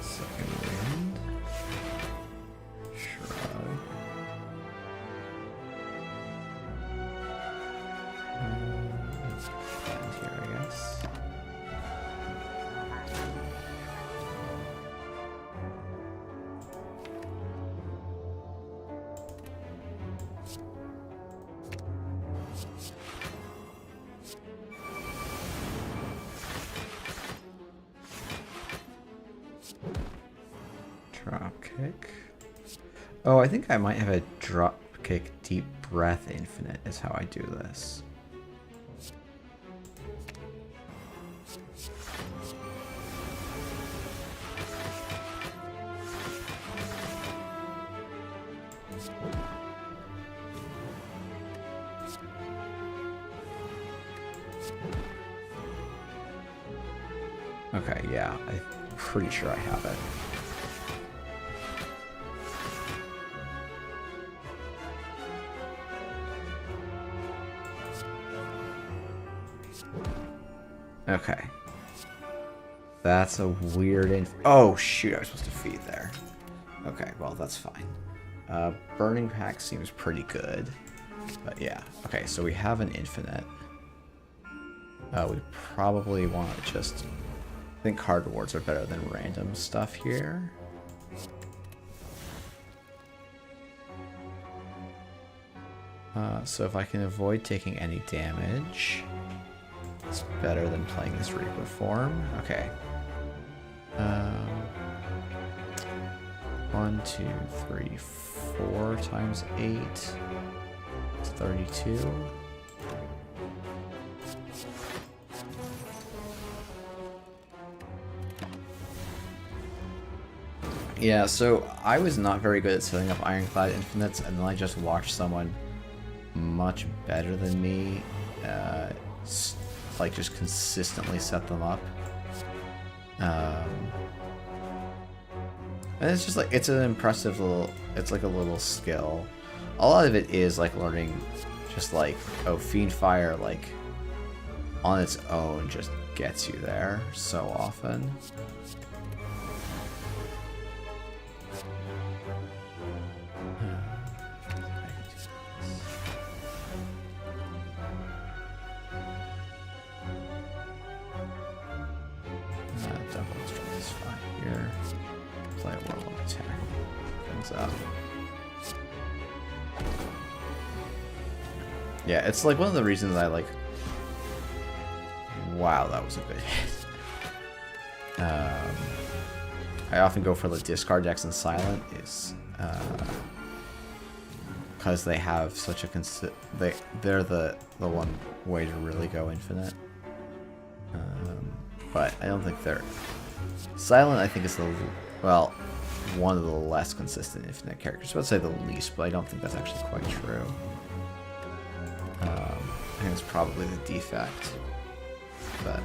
Second wind. Shrug. And here, I guess. Drop kick. Oh, I think I might have a drop kick deep breath infinite is how I do this. Okay, yeah, I'm pretty sure I have it. Okay. That's a weird oh, shoot, I was supposed to feed there. Okay, well, that's fine. Burning Pack seems pretty good. But yeah. Okay, so we have an infinite. We probably want to just... I think card rewards are better than random stuff here. So if I can avoid taking any damage, it's better than playing this Reaper form. Okay. 1, 2, 3, 4 times 8. It's 32. Yeah, so I was not very good at setting up Ironclad Infinites, and then I just watched someone much better than me, like just consistently set them up. And it's just like, it's an impressive little, it's like a little skill. A lot of it is like learning just like, oh, Fiend Fire, like on its own just gets you there so often. Yeah, it's like one of the reasons I like... Wow, that was a good hit. I often go for the discard decks in Silent is because they have such a they're the one way to really go infinite. But I don't think they're... Silent, I think, is the... Well, one of the less consistent infinite characters. I would say the least, but I don't think that's actually quite true. I think it's probably the defect, but...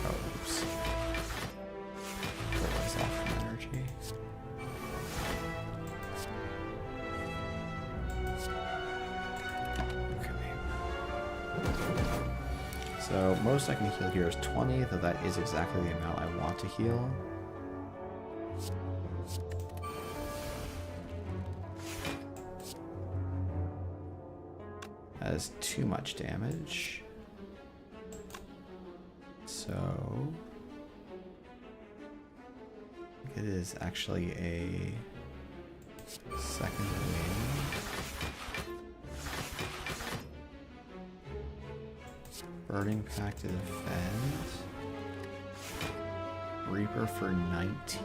Oh, oops. Pull this off from energy. So most I can heal here is 20, though that is exactly the amount I want to heal. That is too much damage. So it is actually a second win. Burning Pact to defend. Reaper for 19.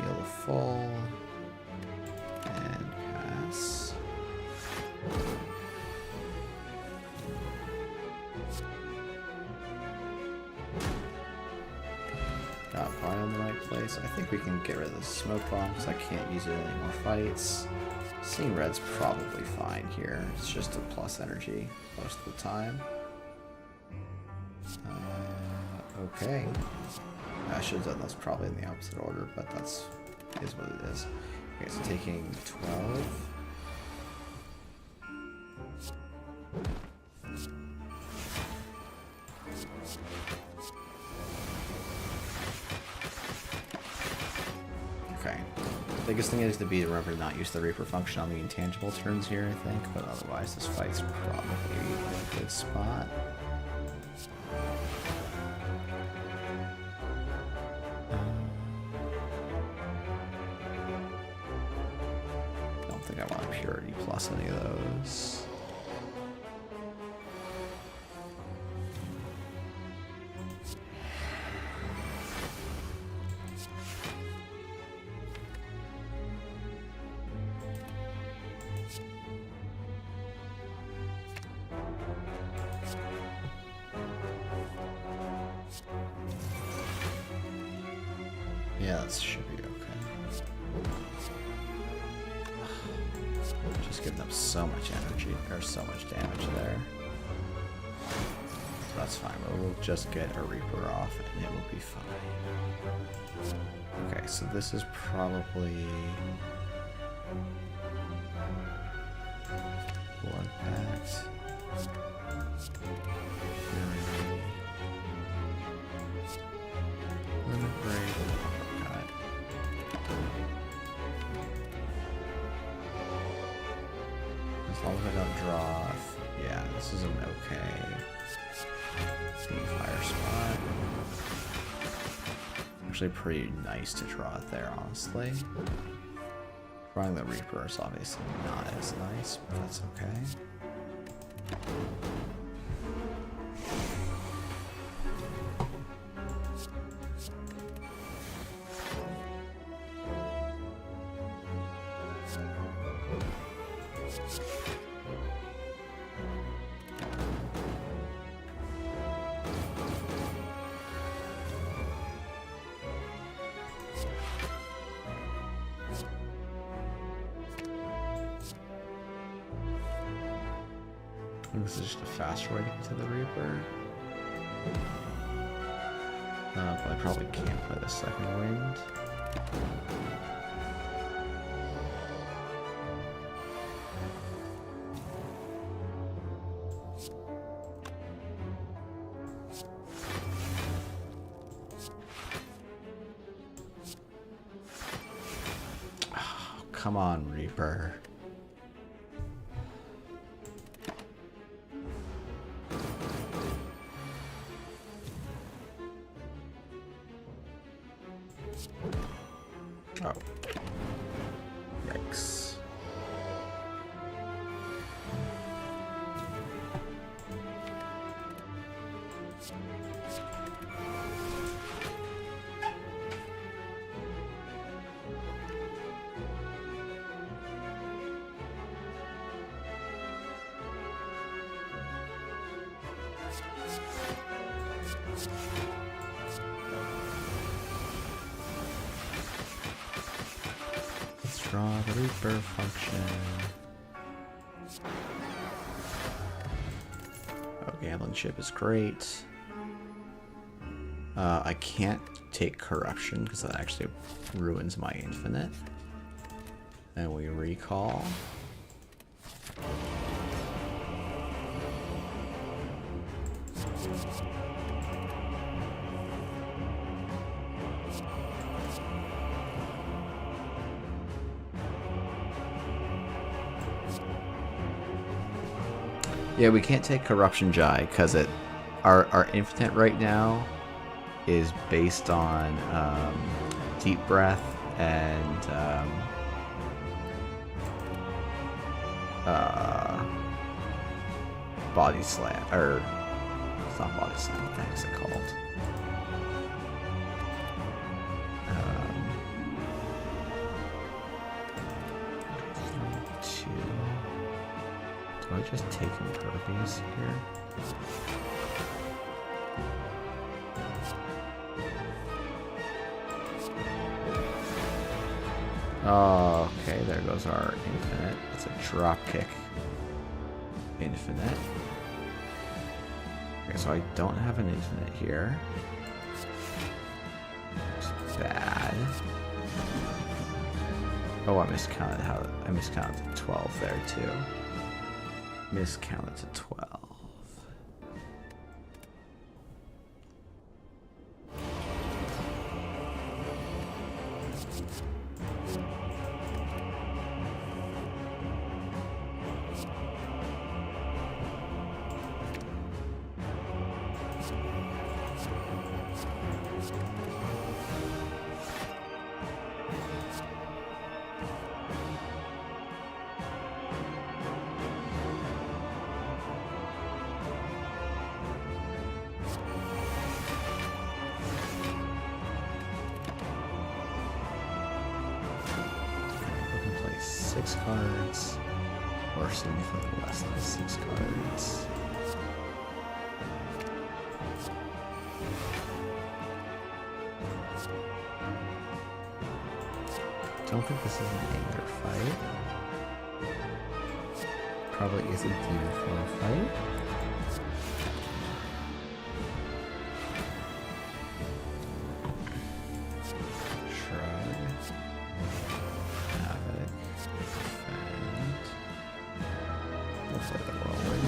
Heal full. And pass. Got Bio in the right place. I think we can get rid of the smoke bomb because I can't use it in any more fights. Seeing red's probably fine here. It's just a plus energy most of the time. Okay. I should have done those probably in the opposite order, but that's is what it is. Okay, so taking 12. Okay. The biggest thing is to remember to not use the Reaper function on the intangible turns here, I think, but otherwise this fight's probably in a good spot. Don't think I want Purity plus any of those. Yeah, that should be okay. Just giving up so much energy, or so much damage there. So that's fine, we'll just get a Reaper off and it will be fine. Okay, so this is probably... Blood Pact. Fury. Limit Break. Got it. As long as I don't draw... Yeah, this is an okay. Fire Spot. Actually pretty nice to draw it there, honestly. Drawing the Reaper is obviously not as nice, but that's okay. This is just a fast way to get to the Reaper. But I probably can't play the second Winged. Oh, come on, Reaper. Oh. Yikes. Draw the Reaper function. Oh, Gambling Chip is great. I can't take Corruption because that actually ruins my Infinite. And we recall. Yeah, we can't take Corruption Jai because our Infinite right now is based on Deep Breath and Body Slam, or it's not Body Slam, what the heck is it called? Do I just take Impervious here? Oh, okay, there goes our Infinite. It's a Dropkick Infinite. Okay, so I don't have an Infinite here. It's bad. Oh, I miscounted the 12 there too. Miscounted to 12. Six cards, or significantly less than 6 cards. Don't think this is an anger fight. probably is a demon form fight. Shrug. Havoc. Defend. We'll play the whirlwind.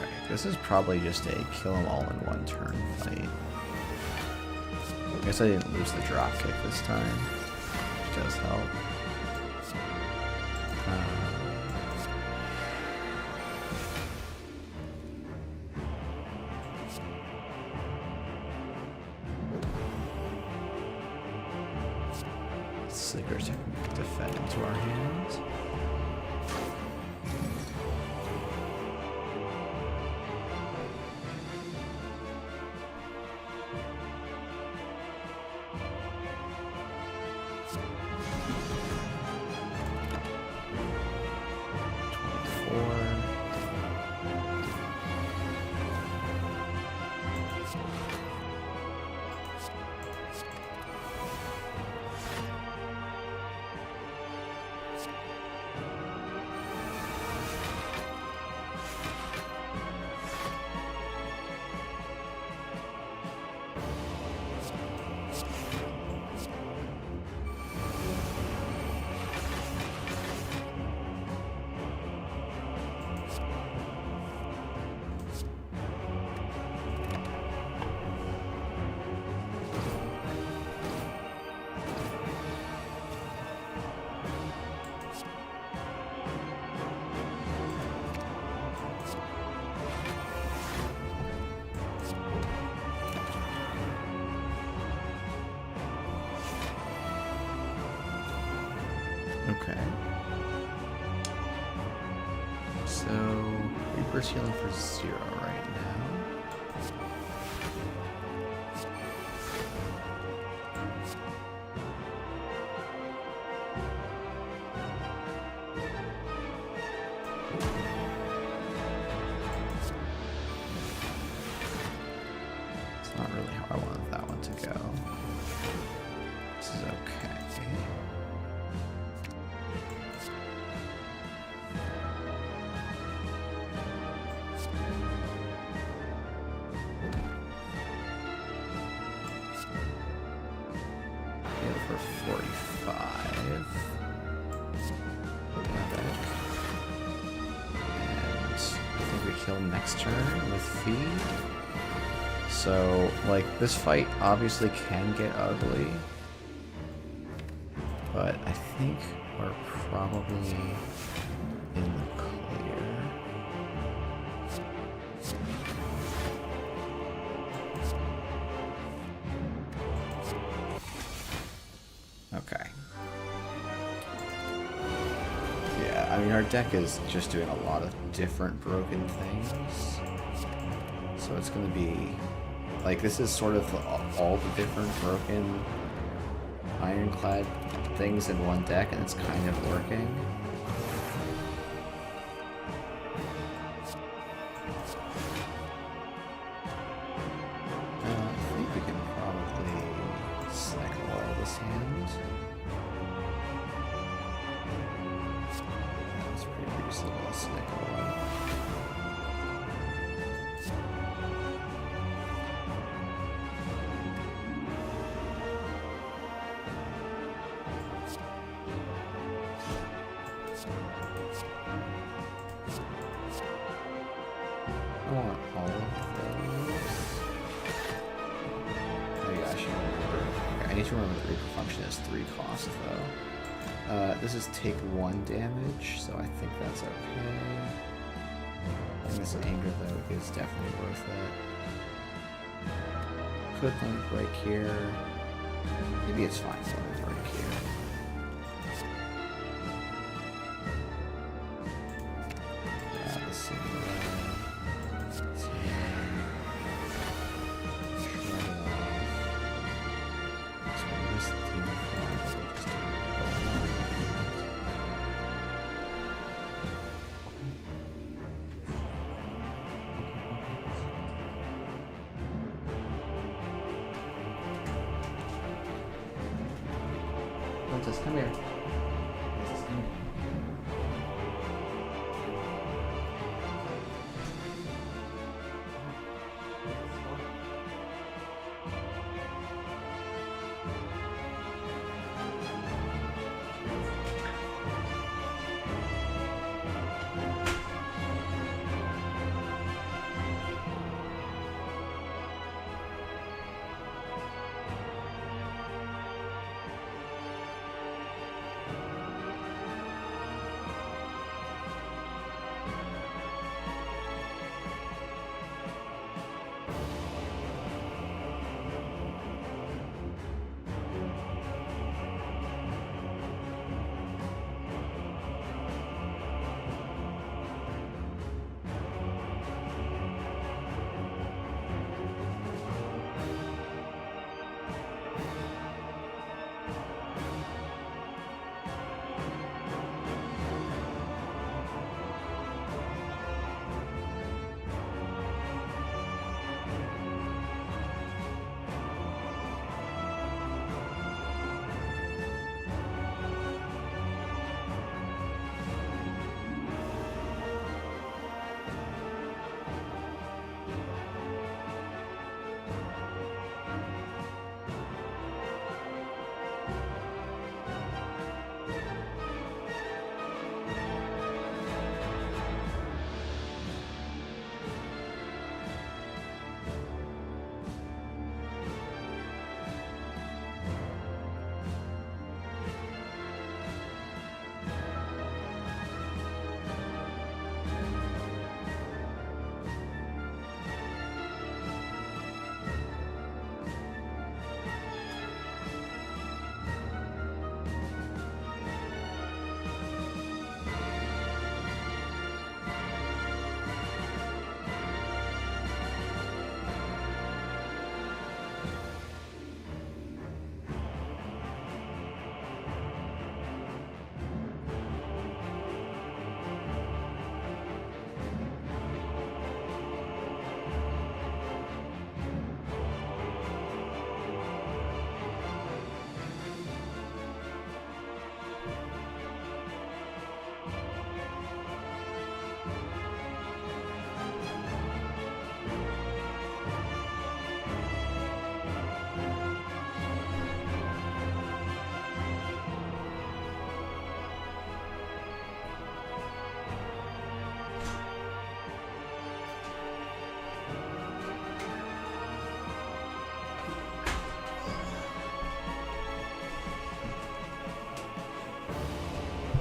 Okay, this is probably just a kill them all in one turn fight. I guess I didn't lose the drop kick this time, which does help. Slickers can defend into our hands. Okay. So, Reaper's healing for 0 right now. It's not really how I wanted that one to go. This is okay. For 45. Epic. And I think we kill next turn with feed. So, like, this fight obviously can get ugly. But I think we're probably in the clear. Okay. Yeah, I mean, our deck is just doing a lot of different broken things. So it's going to be... Like, this is sort of all the different broken ironclad things in one deck, and it's kind of working. I think we can probably cycle all this hand. That's pretty reasonable, cycle oil. I want all of those. Oh yeah, I should remember. Okay, I need to remember the Reaper function has 3 costs though. This is take 1 damage, so I think that's okay. And this anger though is definitely worth it. Could limit break here. Maybe it's fine to limit break here. Princess, come here. Princess, come here.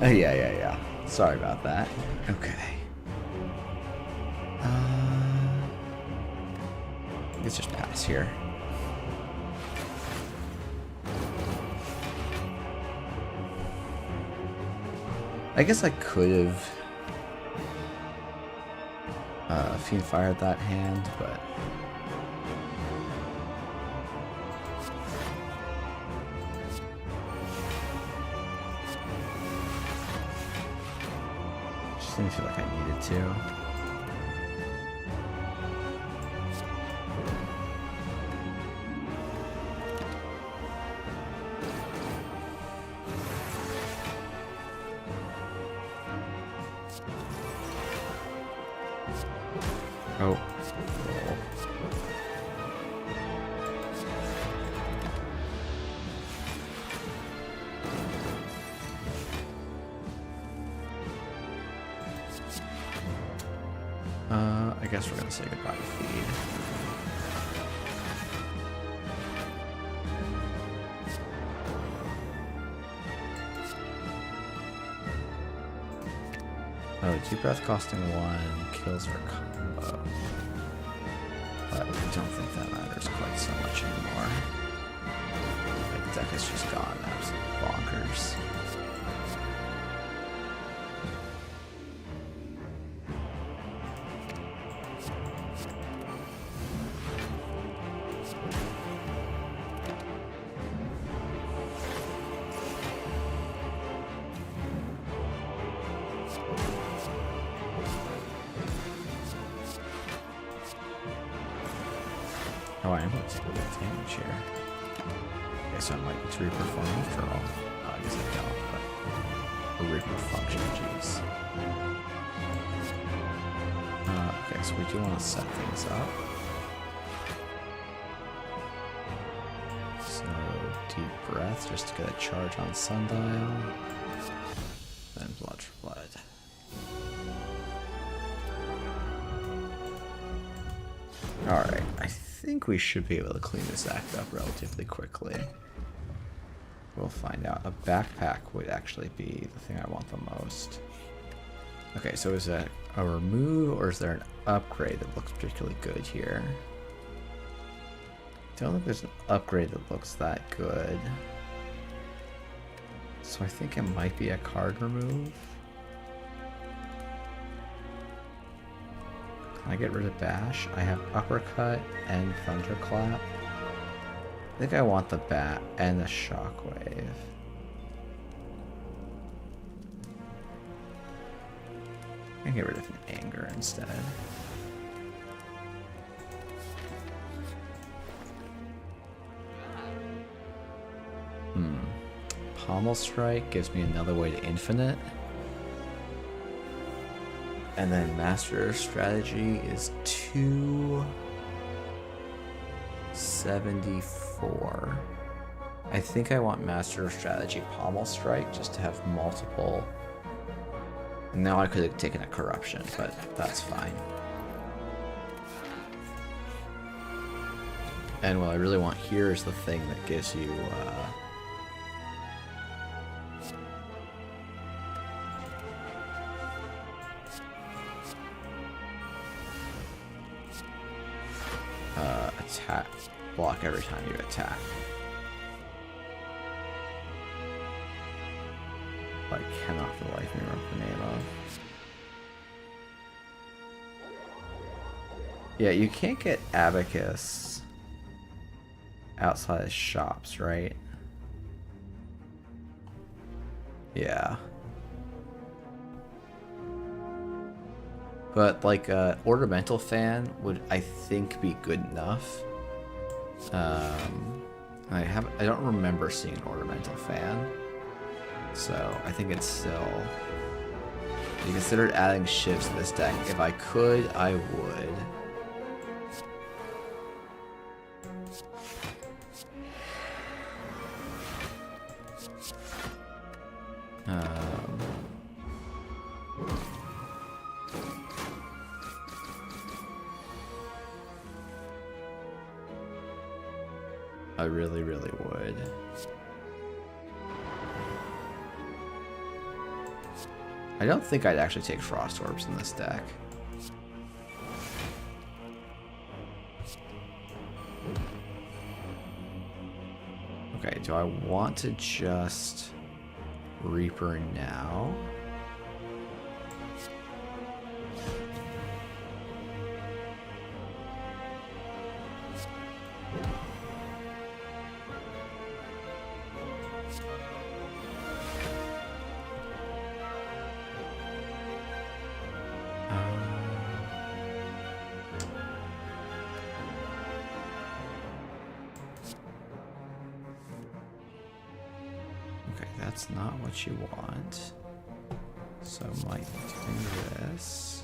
Yeah. Sorry about that. Okay. Let's just pass here. I guess I could have Fiend Fired that hand, but just didn't feel like I needed to. Oh. I guess we're gonna say goodbye to Feed. Oh, Deep Breath costing 1, kills for combo. But I don't think that matters quite so much anymore. Like, deck has just gone absolutely bonkers. Oh, I am going to do damage here. Okay, so I might need to reperform after all. I guess I don't, but a Reaper function, jeez. Okay, so we do want to set things up. So, deep breath just to get a charge on Sundial. Then blood for blood. Alright, I think we should be able to clean this act up relatively quickly. We'll find out. A backpack would actually be the thing I want the most. Okay, so is that a remove or is there an upgrade that looks particularly good here? Don't think there's an upgrade that looks that good. So I think it might be a card remove. Can I get rid of Bash? I have Uppercut and Thunderclap. I think I want the Bat and the Shockwave. I can get rid of an Anger instead. Pommel Strike gives me another way to infinite. And then Master Strategy is 274. I think I want Master Strategy Pommel Strike just to have multiple. And now I could have taken a Corruption, but that's fine. And what I really want here is the thing that gives you attack, block every time you attack. I cannot for the life of me remember the name of. Yeah, you can't get Abacus outside of shops, right? Yeah. But like Ornamental Fan would, I think, be good enough. I don't remember seeing an Ornamental Fan, so I think it's still. You considered adding shifts to this deck. If I could, I would. I really, really would. I don't think I'd actually take Frost Orbs in this deck. Okay, do I want to just Reaper now? That's not what you want. So might do this.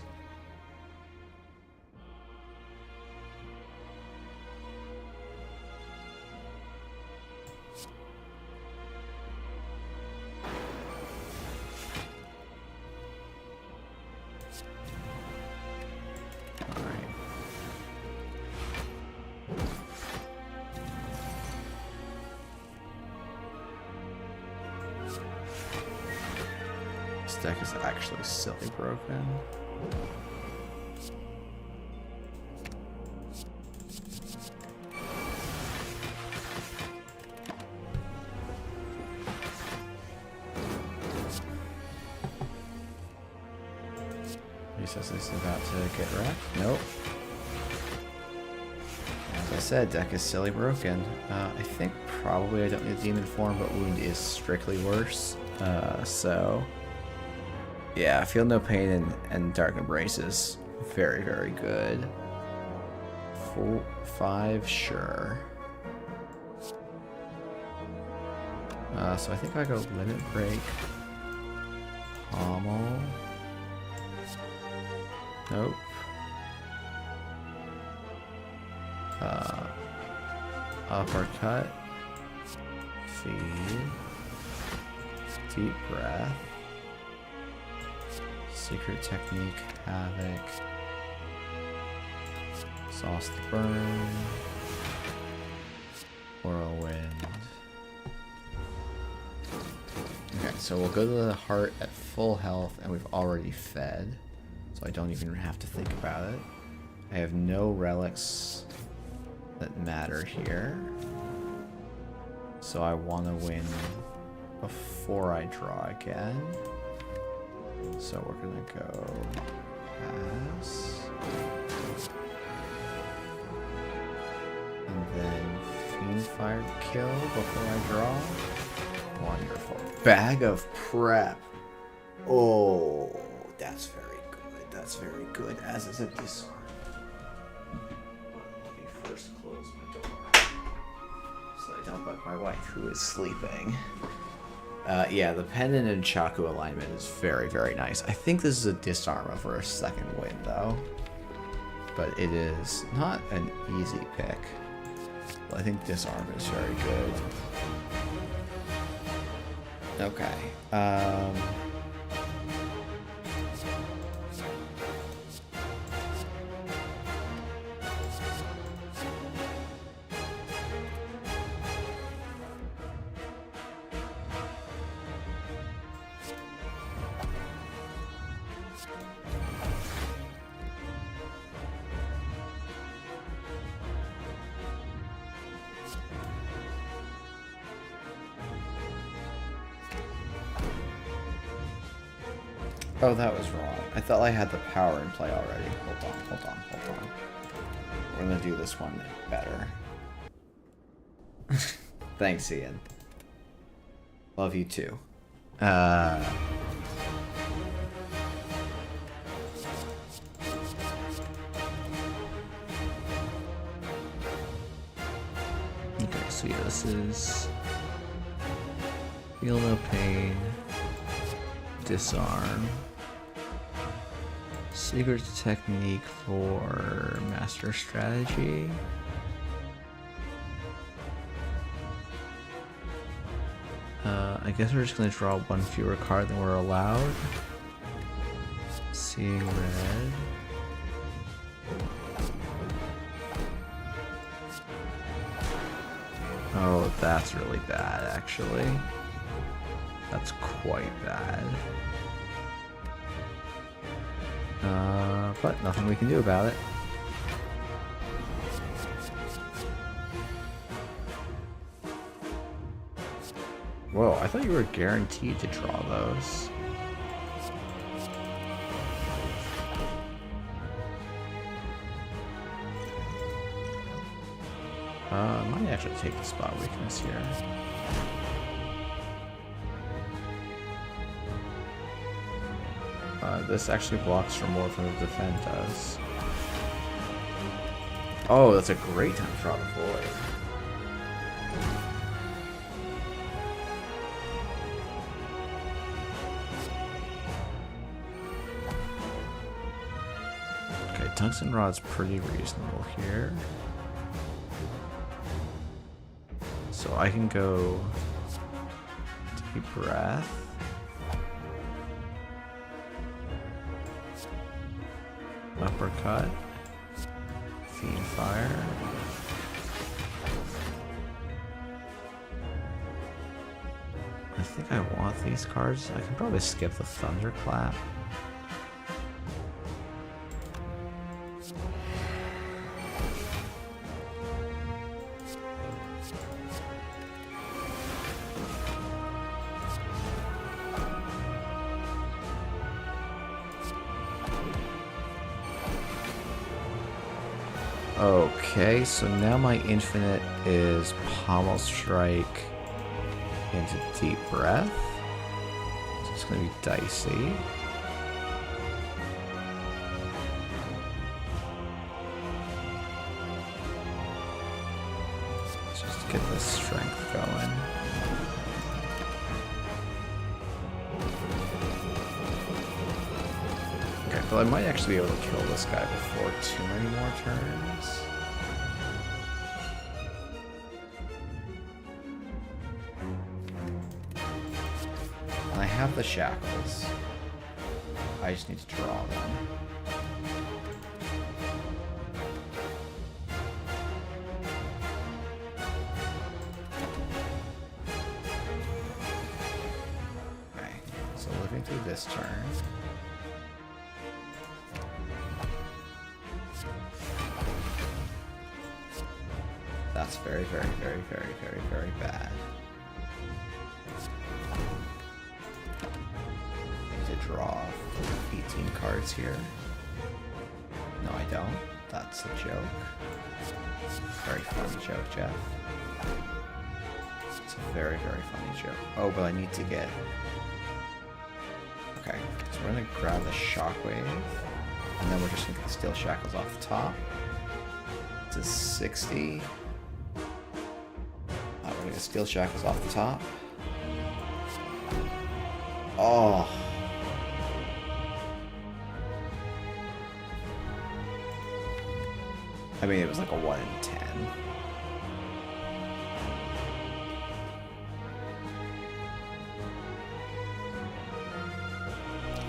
Deck is actually silly broken. He says he's about to get wrecked. Nope. As I said, deck is silly broken. I think probably I don't need Demon Form, but Wound is strictly worse. So yeah, Feel No Pain and Dark Embrace is very, very good. 4, 5, sure. So I think I go Limit Break, Pommel. Nope. Uppercut. Feed. Deep Breath. Secret Technique, Havoc. Sauce the Burn. Whirlwind. Okay, so we'll go to the heart at full health, and we've already fed, so I don't even have to think about it. I have no relics that matter here, so I want to win before I draw again. So we're gonna go pass, and then Fiendfire kill before I draw. Wonderful. Bag of Prep. Oh, that's very good. That's very good. As is a disarm. Let me first close my door so I don't bug my wife, who is sleeping. Yeah, the Pendant and Chaku alignment is very, very nice. I think this is a disarm over a second win, though. But it is not an easy pick. Well, I think disarm is very good. Okay. Oh, that was wrong. I thought I had the power in play already. Hold on. We're gonna do this one better. Thanks, Ian. Love you too. Okay, so yeah, this is Feel No Pain, Disarm, Secret Technique for Master Strategy. I guess we're just going to draw one fewer card than we're allowed. Seeing Red. Oh, that's really bad, actually. That's quite bad. But nothing we can do about it. Whoa, I thought you were guaranteed to draw those. I might actually take the spot weakness here. This actually blocks for more than the defend does. Oh, that's a great time to draw the void. Okay, Tungsten Rod's pretty reasonable here. So I can go Deep Breath. Uppercut. Fiendfire. I think I want these cards. I can probably skip the Thunderclap. Okay, so now my infinite is Pommel Strike into Deep Breath. So it's going to be dicey. Let's just get the strength going. So I might actually be able to kill this guy before too many more turns. And I have the shackles. I just need to draw them. Okay, so living through this turn. That's very, very, very, very, very, very bad. I need to draw 18 cards here. No, I don't. That's a joke. Very funny joke, Jeff. It's a very, very funny joke. Oh, but I need to get... Okay, so we're going to grab the Shockwave, and then we're just going to get Steel Shackles off the top. It's a 60. We're gonna Steel Shackles off the top. Oh. I mean, it was like a 1 in 10.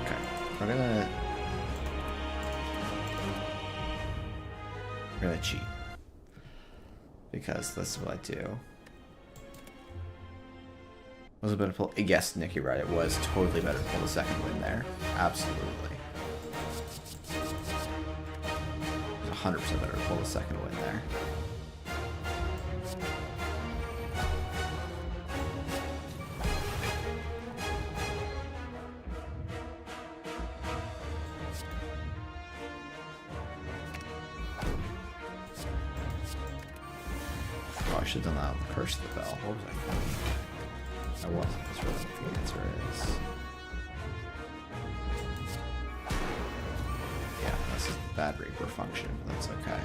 Okay, we're gonna cheat. Because this is what I do. Was it better to pull? Yes, Nick, you're right. It was totally better to pull the second win there. Absolutely. It was 100% better to pull the second win there. Oh, I should have done that with the Curse of the Bell. What was I thinking? I wasn't. That's really what the answer is. Yeah, this is the bad Reaper function, but that's okay.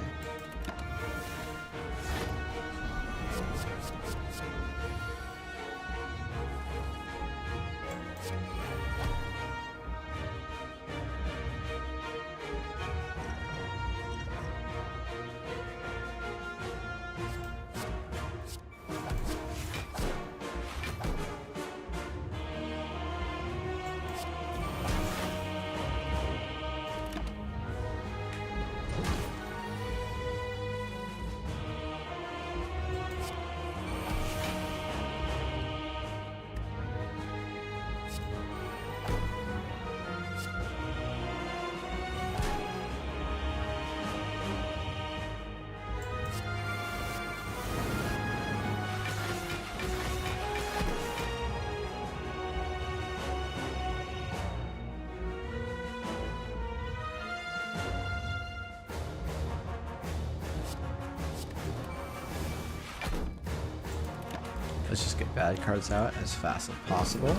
Let's just get bad cards out as fast as possible.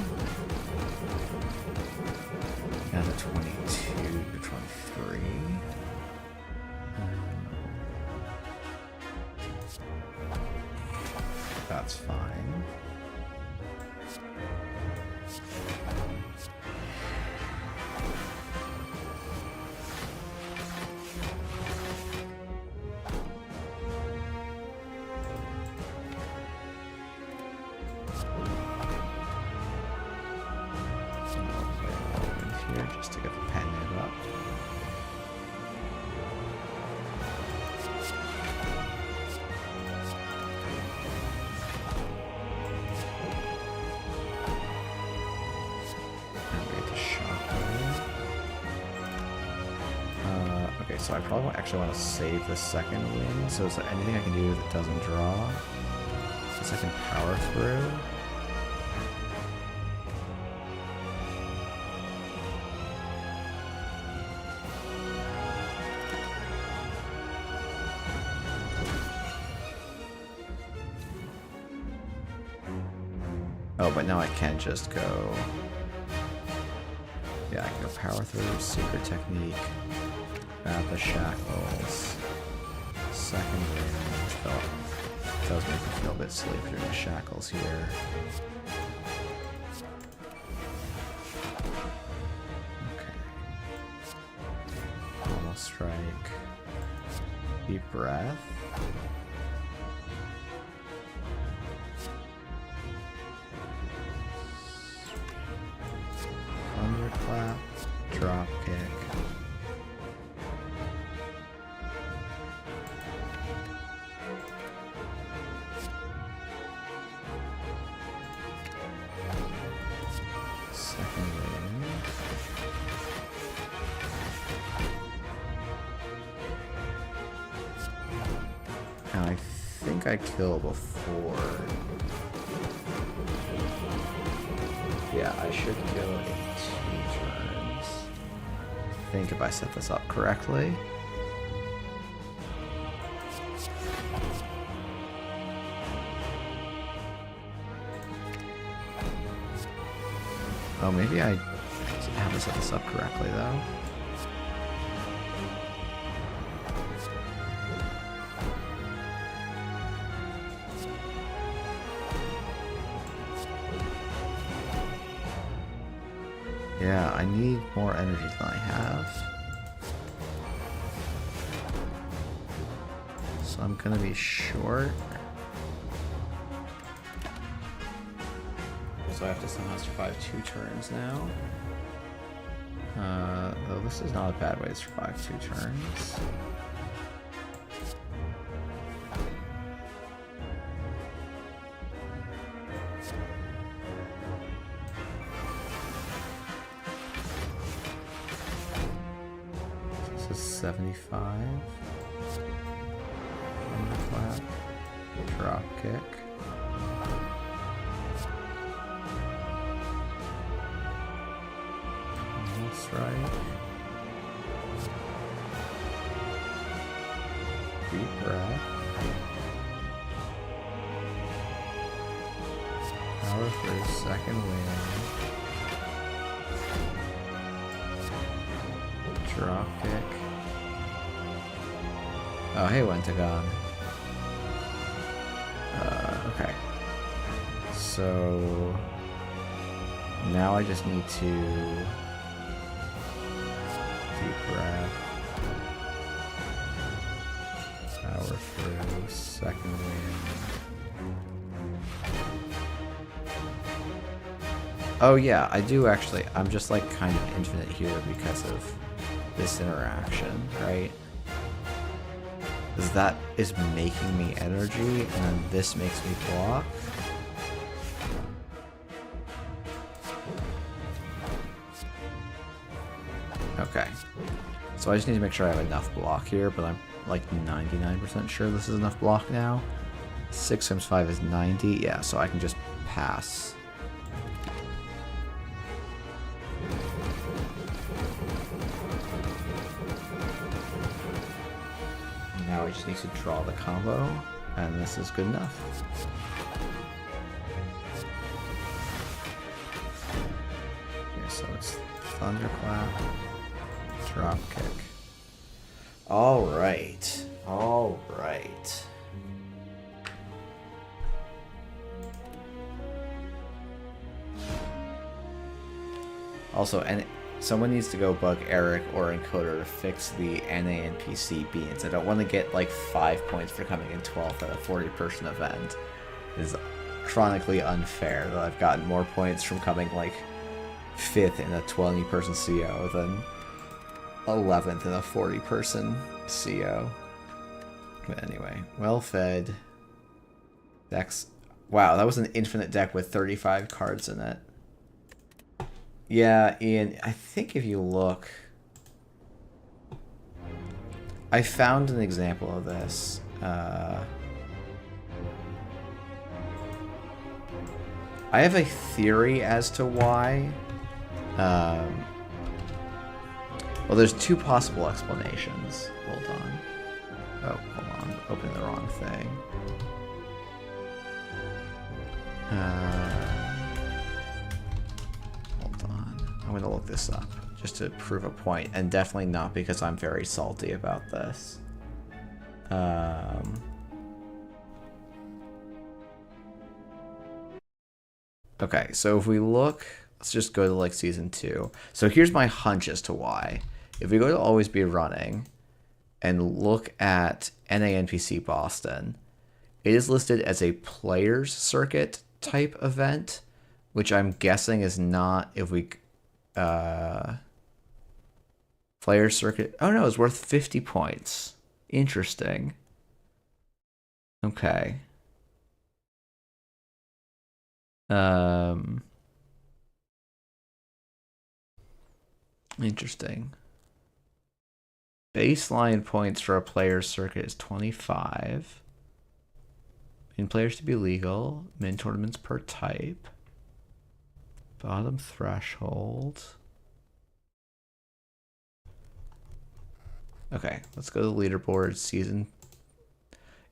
Down to 22 to 23. That's fine. Here just to get the pen nib up. And we get the Shockwave. Okay, so I probably actually want to save the second win. So is there anything I can do that doesn't draw? Since I can power through. Oh, but now I can't just go... Yeah, I can go power through, secret technique, grab the shackles, second wind. Oh, it does make me feel a bit silly for doing the shackles here. Okay. Deep breath. Thunderclap. Drop kick. Second wave. And I think I kill before. Yeah, I should kill in 2 turns. I think if I set this up correctly. Oh, maybe I haven't set this up correctly though. Yeah, I need more energy than I have. So I'm gonna be short. So I have to somehow survive 2 turns now. Though this is not a bad way to survive 2 turns. This is 75. Underclap. Drop kick. Right. Deep breath. Power through, second wave. Drop kick. Oh, hey, Wentagon. Okay. So now I just need to deep breath. Power through, second wave. Oh yeah, I do actually. I'm just like kind of infinite here because of this interaction, right? Because that is making me energy, and then this makes me block. Okay. So I just need to make sure I have enough block here, but I'm like 99% sure this is enough block now. 6 times 5 is 90. Yeah, so I can just pass. Now I just need to draw the combo, and this is good enough. Okay, so it's Thunderclap, drop kick. Alright. Alright. Also, and someone needs to go bug Eric or Encoder to fix the NA and PC beans. I don't want to get like 5 points for coming in 12th at a 40-person event. It is chronically unfair that I've gotten more points from coming like 5th in a 20-person CO than 11th in a 40-person CO. But anyway, well fed. Decks. Wow, that was an infinite deck with 35 cards in it. Yeah, Ian, I think if you look... I found an example of this. I have a theory as to why. Well, there's 2 possible explanations. Hold on. Oh, hold on. Opening the wrong thing. Hold on. I'm going to look this up just to prove a point, and definitely not because I'm very salty about this. Okay, so if we look, let's just go to like season 2. So here's my hunch as to why. If we go to always be running, and look at NANPC Boston, it is listed as a players circuit type event, which I'm guessing is not if we players circuit. Oh no, it's worth 50 points. Interesting. Okay. Interesting. Baseline points for a player's circuit is 25. In players to be legal. Min tournaments per type. Bottom threshold. Okay, let's go to the leaderboard. Season.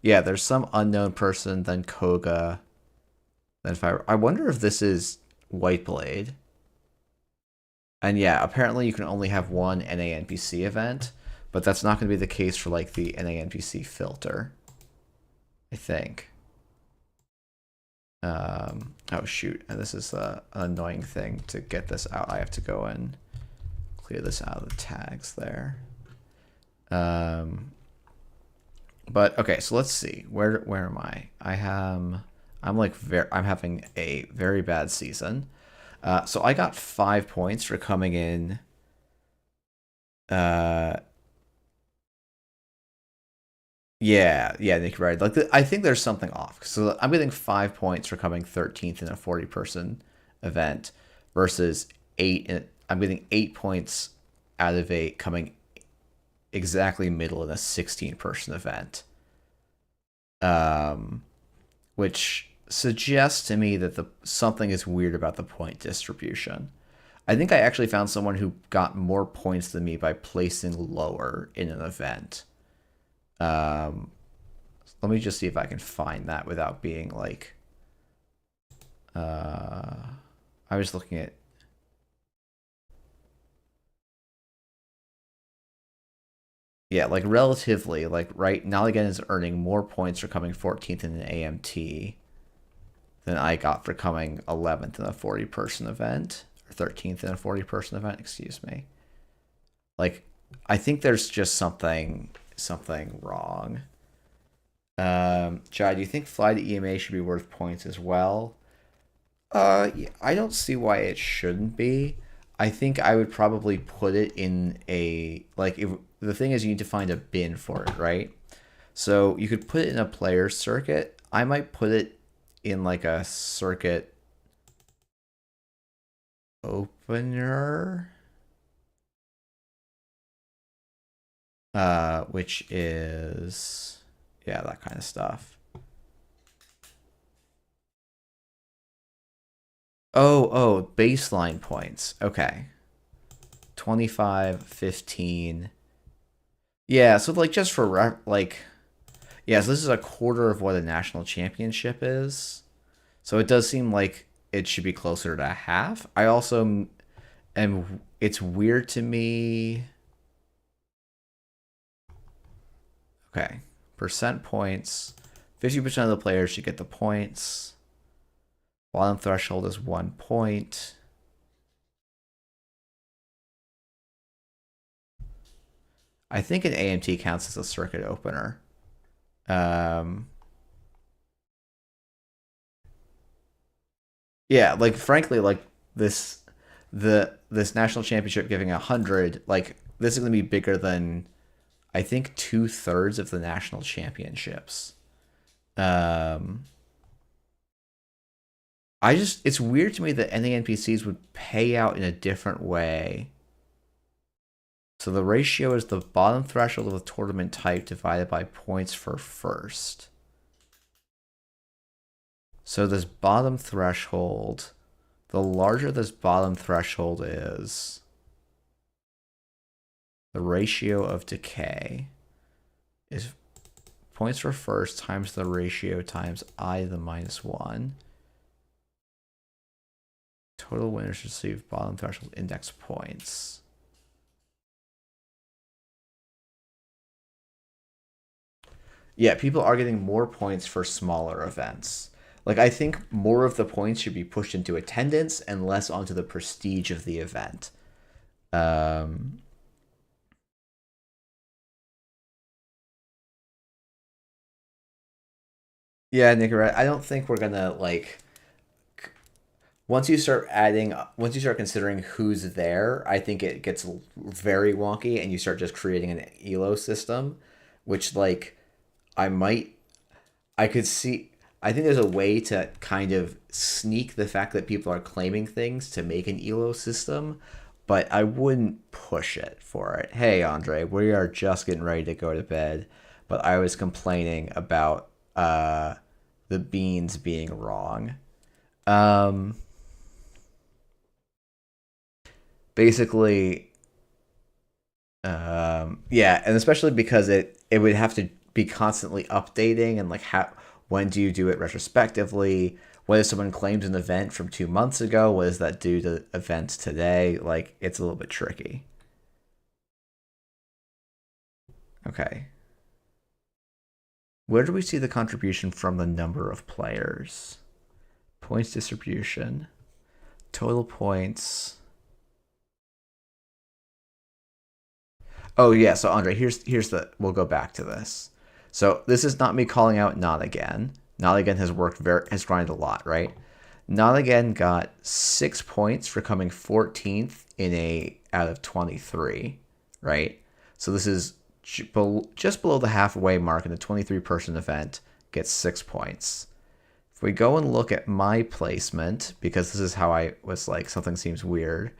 Yeah, there's some unknown person, then Koga, then Fire. I wonder if this is Whiteblade. And yeah, apparently you can only have one NANPC event, but that's not going to be the case for like the NANPC filter, I think. Oh shoot, and this is an annoying thing to get this out. I have to go and clear this out of the tags there. But okay, so let's see. Where am I? I'm having a very bad season. So I got 5 points for coming in. Yeah, Nick, right. Like I think there's something off. So I'm getting 5 points for coming 13th in a 40-person event versus 8. I'm getting 8 points out of 8 coming exactly middle in a 16-person event. Which suggests to me that something is weird about the point distribution. I think I actually found someone who got more points than me by placing lower in an event. Let me just see if I can find that without being like... I was looking at... Yeah, like relatively, like right now again is earning more points for coming 14th in an AMT than I got for coming 11th in a 40-person event, or 13th in a 40-person event, excuse me. Like, I think there's just something wrong. Jai, do you think Fly to EMA should be worth points as well? Yeah, I don't see why it shouldn't be. I think I would probably put it in a, like, if the thing is you need to find a bin for it, right? So you could put it in a player's circuit. I might put it in like a circuit opener, which is, yeah, that kind of stuff. Oh, baseline points. Okay. 25, 15. Yeah, so like just for like, yeah, so this is a quarter of what a national championship is. So it does seem like it should be closer to half. I also am, it's weird to me. Okay, percent points. 50% of the players should get the points. Bottom threshold is 1 point. I think an AMT counts as a circuit opener. Yeah, like frankly, like this national championship giving 100, like this is gonna be bigger than I think 2/3 of the national championships. It's weird to me that NANPCs would pay out in a different way. So the ratio is the bottom threshold of the tournament type divided by points for first. So this bottom threshold, the larger this bottom threshold is, the ratio of decay is points for first times the ratio times I to the -1. Total winners receive bottom threshold index points. Yeah, people are getting more points for smaller events. Like, I think more of the points should be pushed into attendance and less onto the prestige of the event. Yeah, Nick, right. I don't think we're gonna like once you start considering who's there, I think it gets very wonky, and you start just creating an elo system, which like I might I could see. I think there's a way to kind of sneak the fact that people are claiming things to make an elo system, but I wouldn't push it for it. Hey, Andre, we are just getting ready to go to bed, but I was complaining about the beans being wrong. Um, basically, yeah, and especially because it would have to be constantly updating, and like how when do you do it retrospectively? What if someone claims an event from 2 months ago? What does that do to events today? Like it's a little bit tricky. Okay. Where do we see the contribution from the number of players? Points distribution, total points. Oh yeah, so Andre, here's the we'll go back to this. So this is not me calling out Not Again. Not Again has grinded a lot, right? Not Again got 6 points for coming 14th in a out of 23, right? So this is just below the halfway mark in the 23-person event, gets 6 points. If we go and look at my placement, because this is how I was like, something seems weird,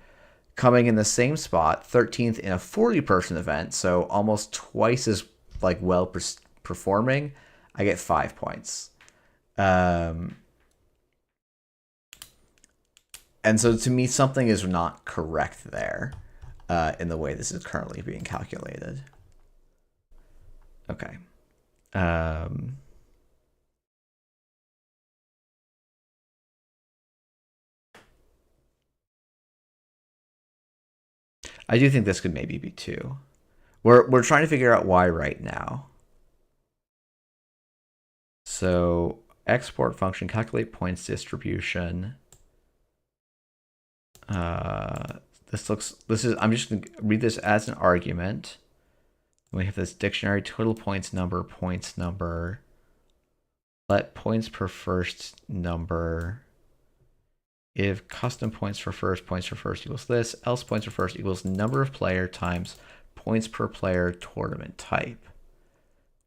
coming in the same spot, 13th in a 40-person event, so almost twice as like well performing, I get 5 points. Um, and so to me, something is not correct there in the way this is currently being calculated. Okay. Um, I do think this could maybe be two. We're trying to figure out why right now. So export function, calculate points distribution. I'm just going to read this as an argument. We have this dictionary, total points number. Let points per first number. If custom points for first equals this, else points for first equals number of player times points per player tournament type.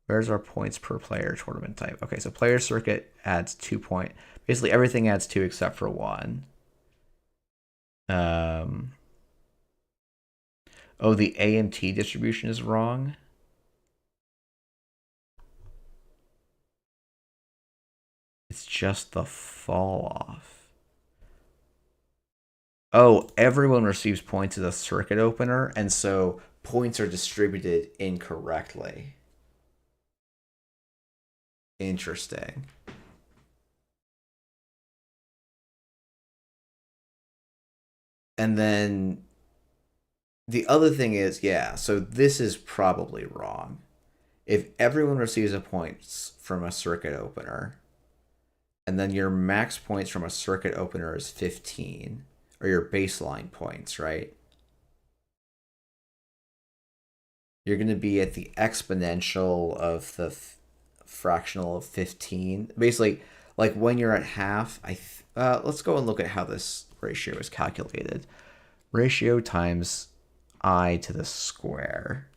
Where's our points per player tournament type? Okay, so player circuit adds 2 points. Basically everything adds 2 except for 1. Oh, the AMT distribution is wrong. It's just the fall off. Oh, everyone receives points as a circuit opener, and so points are distributed incorrectly. Interesting. And then the other thing is, yeah, so this is probably wrong. If everyone receives a points from a circuit opener, and then your max points from a circuit opener is 15, or your baseline points, right? You're going to be at the exponential of the fractional of 15. Basically, like when you're at half, let's go and look at how this ratio is calculated. Ratio times I to the square.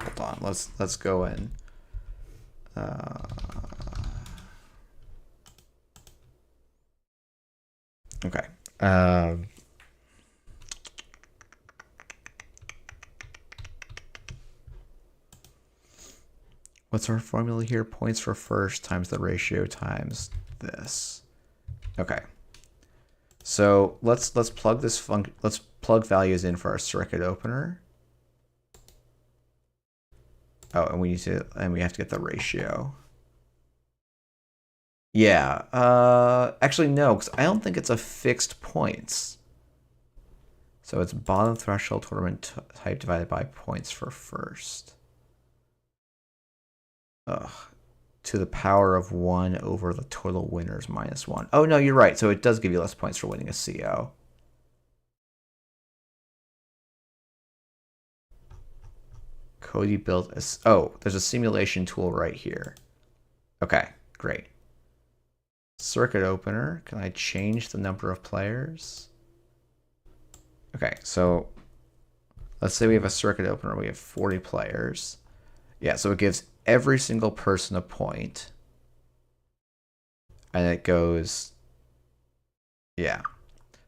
Hold on, let's go in. Okay. What's our formula here? Points for first times the ratio times this. Okay. So let's plug this let's plug values in for our circuit opener. Oh, and we have to get the ratio. Yeah. Actually no, because I don't think it's a fixed points. So it's bottom threshold tournament type divided by points for first. Ugh. To the power of 1 over the total winners minus 1. Oh, no, you're right. So it does give you less points for winning a CO. Cody built a... Oh, there's a simulation tool right here. Okay, great. Circuit opener. Can I change the number of players? Okay, so let's say we have a circuit opener. We have 40 players. Yeah, so it gives every single person a point. And it goes... Yeah.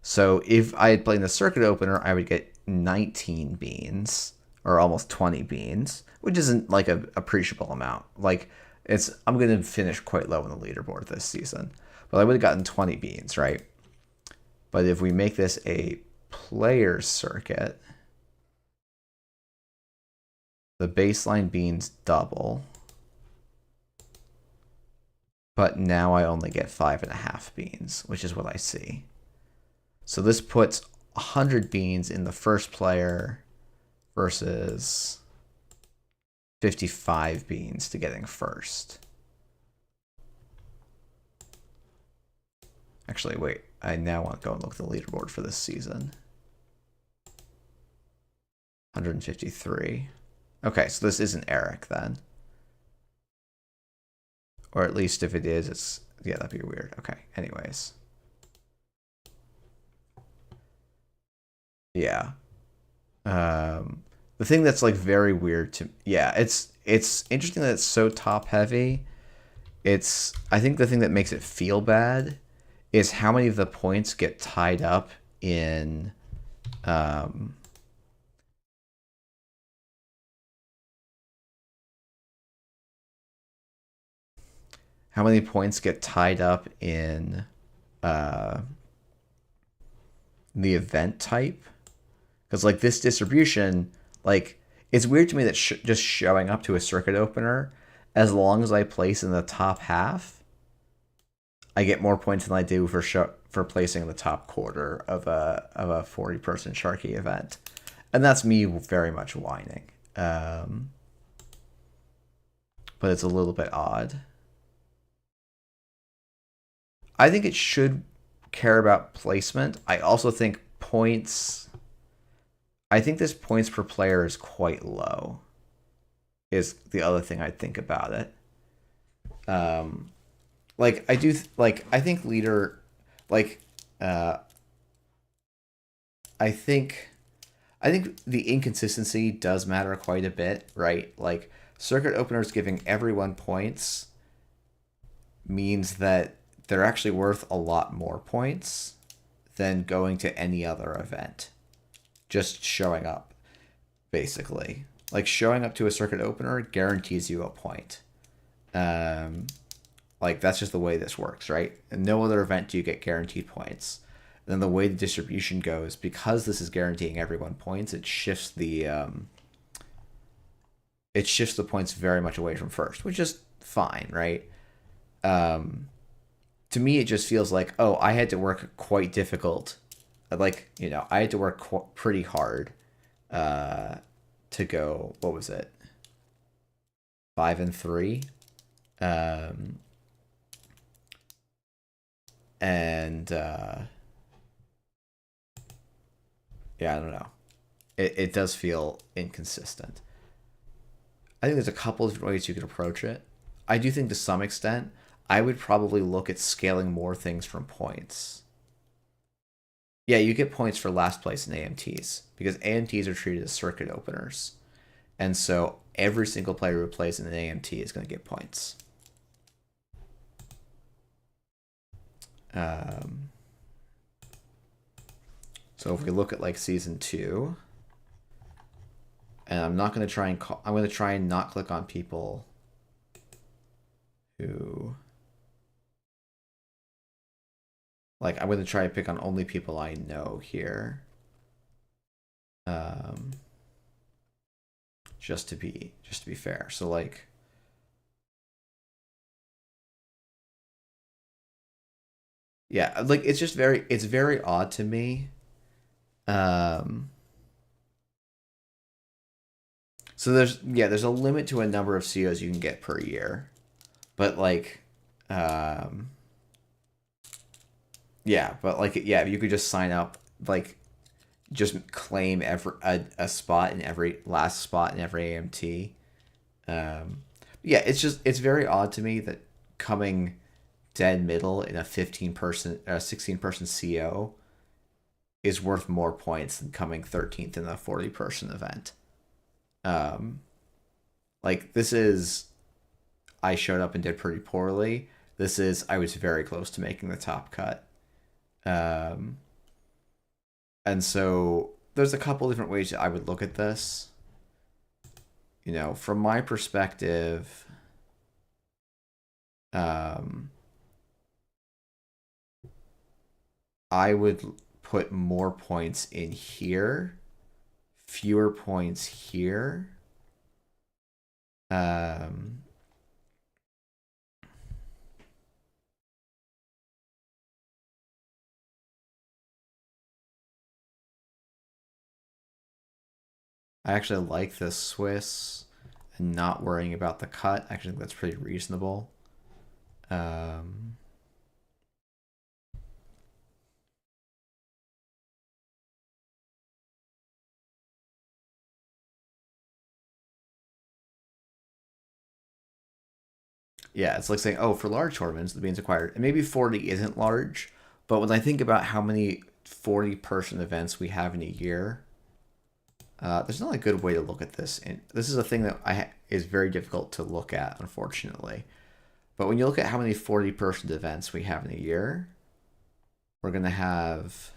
So if I had played in the circuit opener, I would get 19 beans, or almost 20 beans, which isn't like an appreciable amount. Like, I'm going to finish quite low on the leaderboard this season. But I would have gotten 20 beans, right? But if we make this a player circuit, the baseline beans double. But now I only get 5.5 beans, which is what I see. So this puts 100 beans in the first player versus 55 beans to getting first. Actually, wait. I now want to go and look at the leaderboard for this season. 153. Okay, so this isn't Eric then. Or at least if it is, it's... Yeah, that'd be weird. Okay, anyways. Yeah. The thing that's like very weird to... Yeah, it's interesting that it's so top heavy. I think the thing that makes it feel bad is how many of the points get tied up in... how many points get tied up in the event type. Because, like, this distribution, like, it's weird to me that just showing up to a circuit opener, as long as I place in the top half, I get more points than I do for placing in the top quarter of a 40-person Sharky event. And that's me very much whining. But it's a little bit odd. I think it should care about placement. I also think points... I think this points per player is quite low, is the other thing I'd think about it. Like, I do... I think leader... Like, I think the inconsistency does matter quite a bit, right? Like, circuit openers giving everyone points means that they're actually worth a lot more points than going to any other event. Just showing up, basically. Like, showing up to a circuit opener guarantees you a point. Like, that's just the way this works, right? In no other event do you get guaranteed points. And then the way the distribution goes, because this is guaranteeing everyone points, it shifts the points very much away from first, which is fine, right? To me, it just feels like, oh, I had to work quite difficult. Like, you know, I had to work pretty hard to go, what was it? 5-3. Yeah, I don't know. It does feel inconsistent. I think there's a couple of different ways you could approach it. I do think to some extent, I would probably look at scaling more things from points. Yeah, you get points for last place in AMTs, because AMTs are treated as circuit openers. And so every single player who plays in an AMT is going to get points. So if we look at like season 2, and I'm not going to try and I'm going to try and not click on people who, like, I'm going to try and pick on only people I know here. Just to be fair. So like, yeah, like it's very odd to me. So there's a limit to a number of COs you can get per year. But like, yeah, but like, yeah, you could just sign up. Like, just claim a spot in every last spot in every AMT. Yeah, it's very odd to me that coming dead middle in a 16 person CO is worth more points than coming 13th in a 40 person event. Like this is, I showed up and did pretty poorly. This is, I was very close to making the top cut. And so there's a couple different ways I would look at this. You know, from my perspective, I would put more points in here, fewer points here. I actually like the Swiss and not worrying about the cut. I actually think that's pretty reasonable. Yeah, it's like saying, oh, for large tournaments, the beans acquired. And maybe 40 isn't large, but when I think about how many 40-person events we have in a year, there's not a good way to look at this. And this is a thing that is very difficult to look at, unfortunately. But when you look at how many 40-person events we have in a year, we're going to have...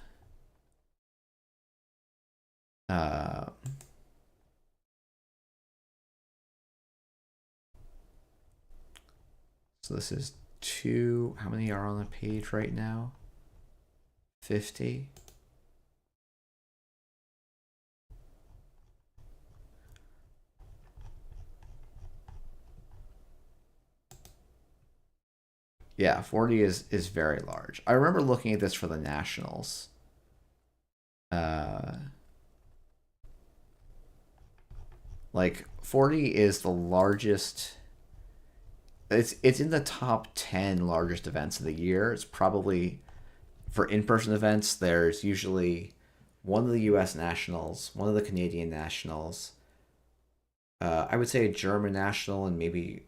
so this is 2... How many are on the page right now? 50. Yeah, 40 is very large. I remember looking at this for the Nationals. Like 40 is the largest. It's in the top 10 largest events of the year. It's probably for in-person events. There's usually one of the U.S. Nationals, one of the Canadian Nationals. I would say a German National and maybe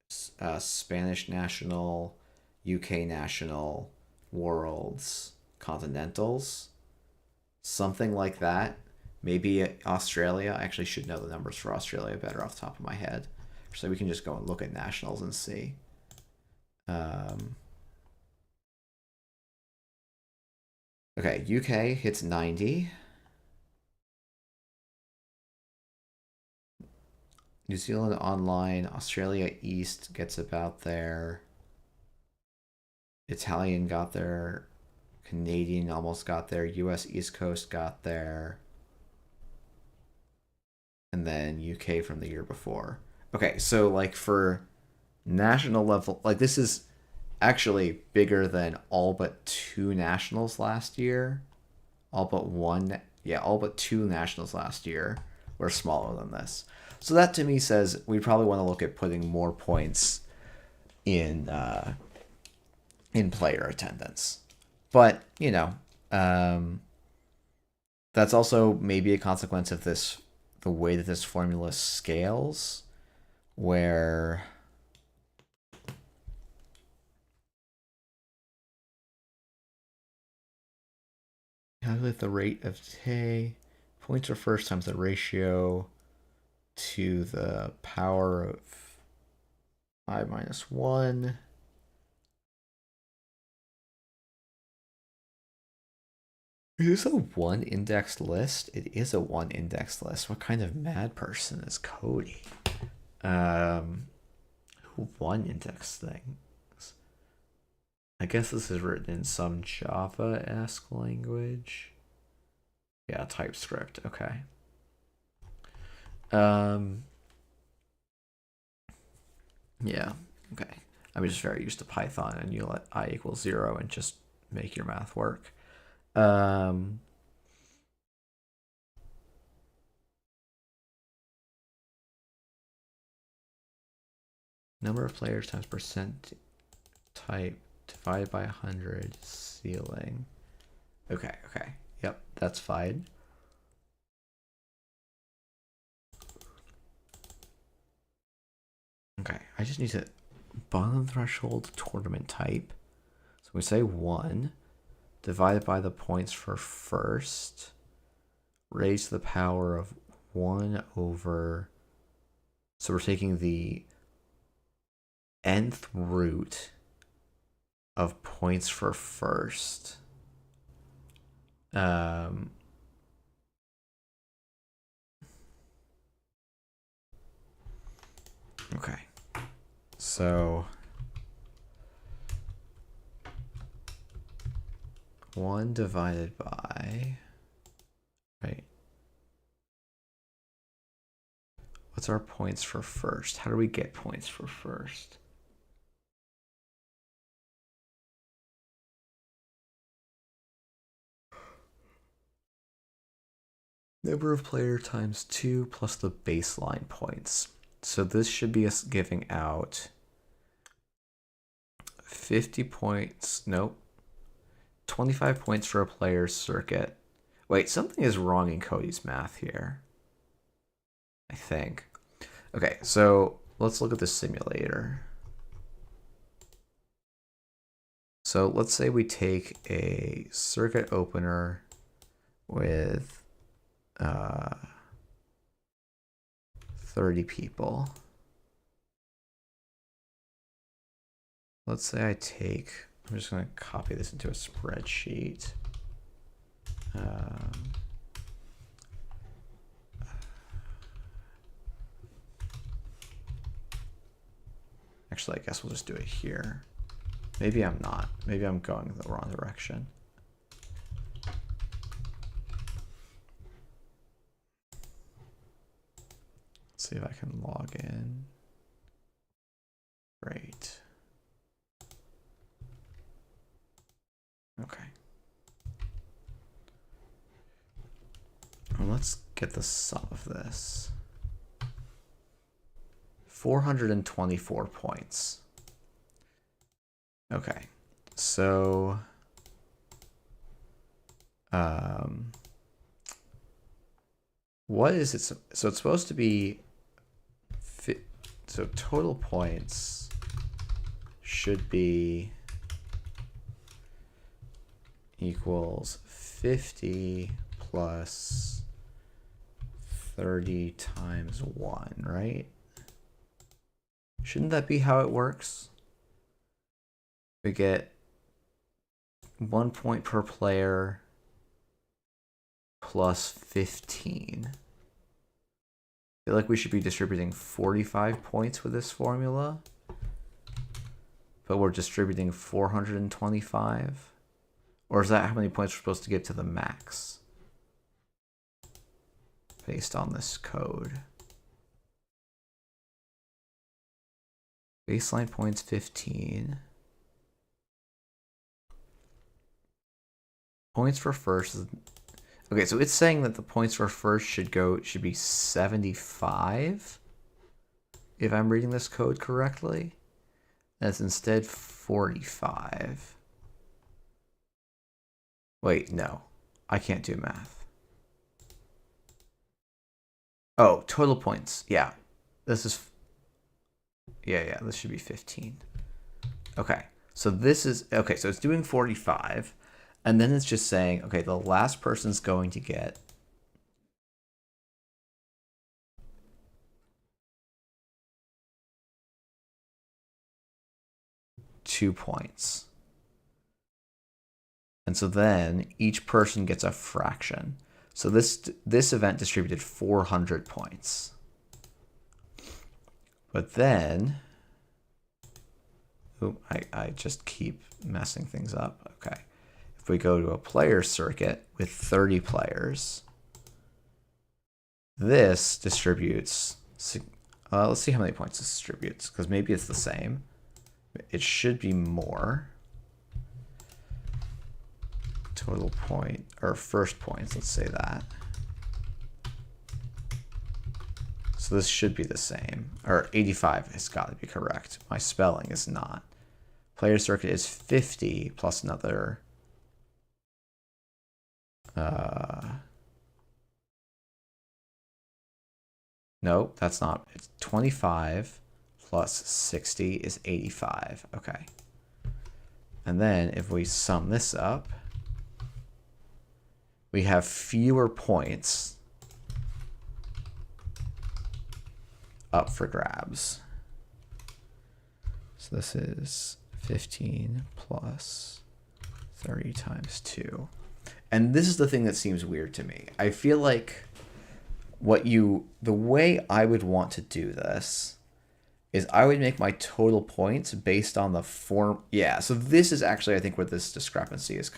Spanish National, UK National, Worlds, Continentals, something like that. Maybe Australia. I actually should know the numbers for Australia better off the top of my head. So we can just go and look at nationals and see. Okay, UK hits 90. New Zealand online, Australia East gets about there. Italian got there. Canadian almost got there. US East Coast got there. And then UK from the year before. Okay, so like for national level, like this is actually bigger than all but 2 nationals last year. All but 1, yeah, all but 2 nationals last year were smaller than this. So that to me says we probably want to look at putting more points in player attendance. But, you know, that's also maybe a consequence of this, the way that this formula scales, where calculate the rate of decay. Points are first times the ratio to the power of I minus 1. Is this a 1 indexed list? It is a 1 indexed list. What kind of mad person is Cody? Who 1 index things? I guess this is written in some Java-esque language. Yeah, TypeScript. Okay. Yeah. Okay. I'm just very used to Python, and you let I equals 0 and just make your math work. Number of players times percent type divided by 100 ceiling. Okay. Yep, that's fine. Okay, I just need to bottom threshold tournament type. So we say 1 divided by the points for first, raised to the power of 1 over. So we're taking the nth root of points for first. Okay. So 1 divided by, right? What's our points for first? How do we get points for first? Number of player times 2 plus the baseline points. So this should be us giving out 50 points. Nope. 25 points for a player's circuit. Wait, something is wrong in Cody's math here, I think. Okay, so let's look at the simulator. So let's say we take a circuit opener with 30 people. Let's say I'm just going to copy this into a spreadsheet. Actually, I guess we'll just do it here. Maybe I'm not. Maybe I'm going the wrong direction. Let's see if I can log in. Great. Okay. Well, let's get the sum of this. 424 points. Okay. So what is it? So it's supposed to be so total points should be equals 50 plus 30 times 1, right? Shouldn't that be how it works? We get 1 point per player plus 15. I feel like we should be distributing 45 points with this formula, but we're distributing 425. Or is that how many points we're supposed to get to the max based on this code? Baseline points 15. Points for first. Okay, so it's saying that the points for first should be 75. If I'm reading this code correctly. That's instead 45. Wait, no. I can't do math. Oh, total points. Yeah. This is yeah, this should be 15. Okay. So this is okay, so it's doing 45. And then it's just saying, okay, the last person's going to get two points. And so then each person gets a fraction. So this event distributed 400 points. But then, I just keep messing things up. Okay. If we go to a player circuit with 30 players, this distributes, let's see how many points this distributes, because maybe it's the same. It should be more. Total point, or first points, let's say that. So this should be the same, or 85 has got to be correct. My spelling is not. Player circuit is 50 plus another No, that's not. It's 25 plus 60 is 85. Okay. And then if we sum this up, we have fewer points up for grabs. So this is 15 plus 30 times 2. And this is the thing that seems weird to me. I feel like the way I would want to do this is I would make my total points based on the form. Yeah, so this is actually, I think, where this discrepancy is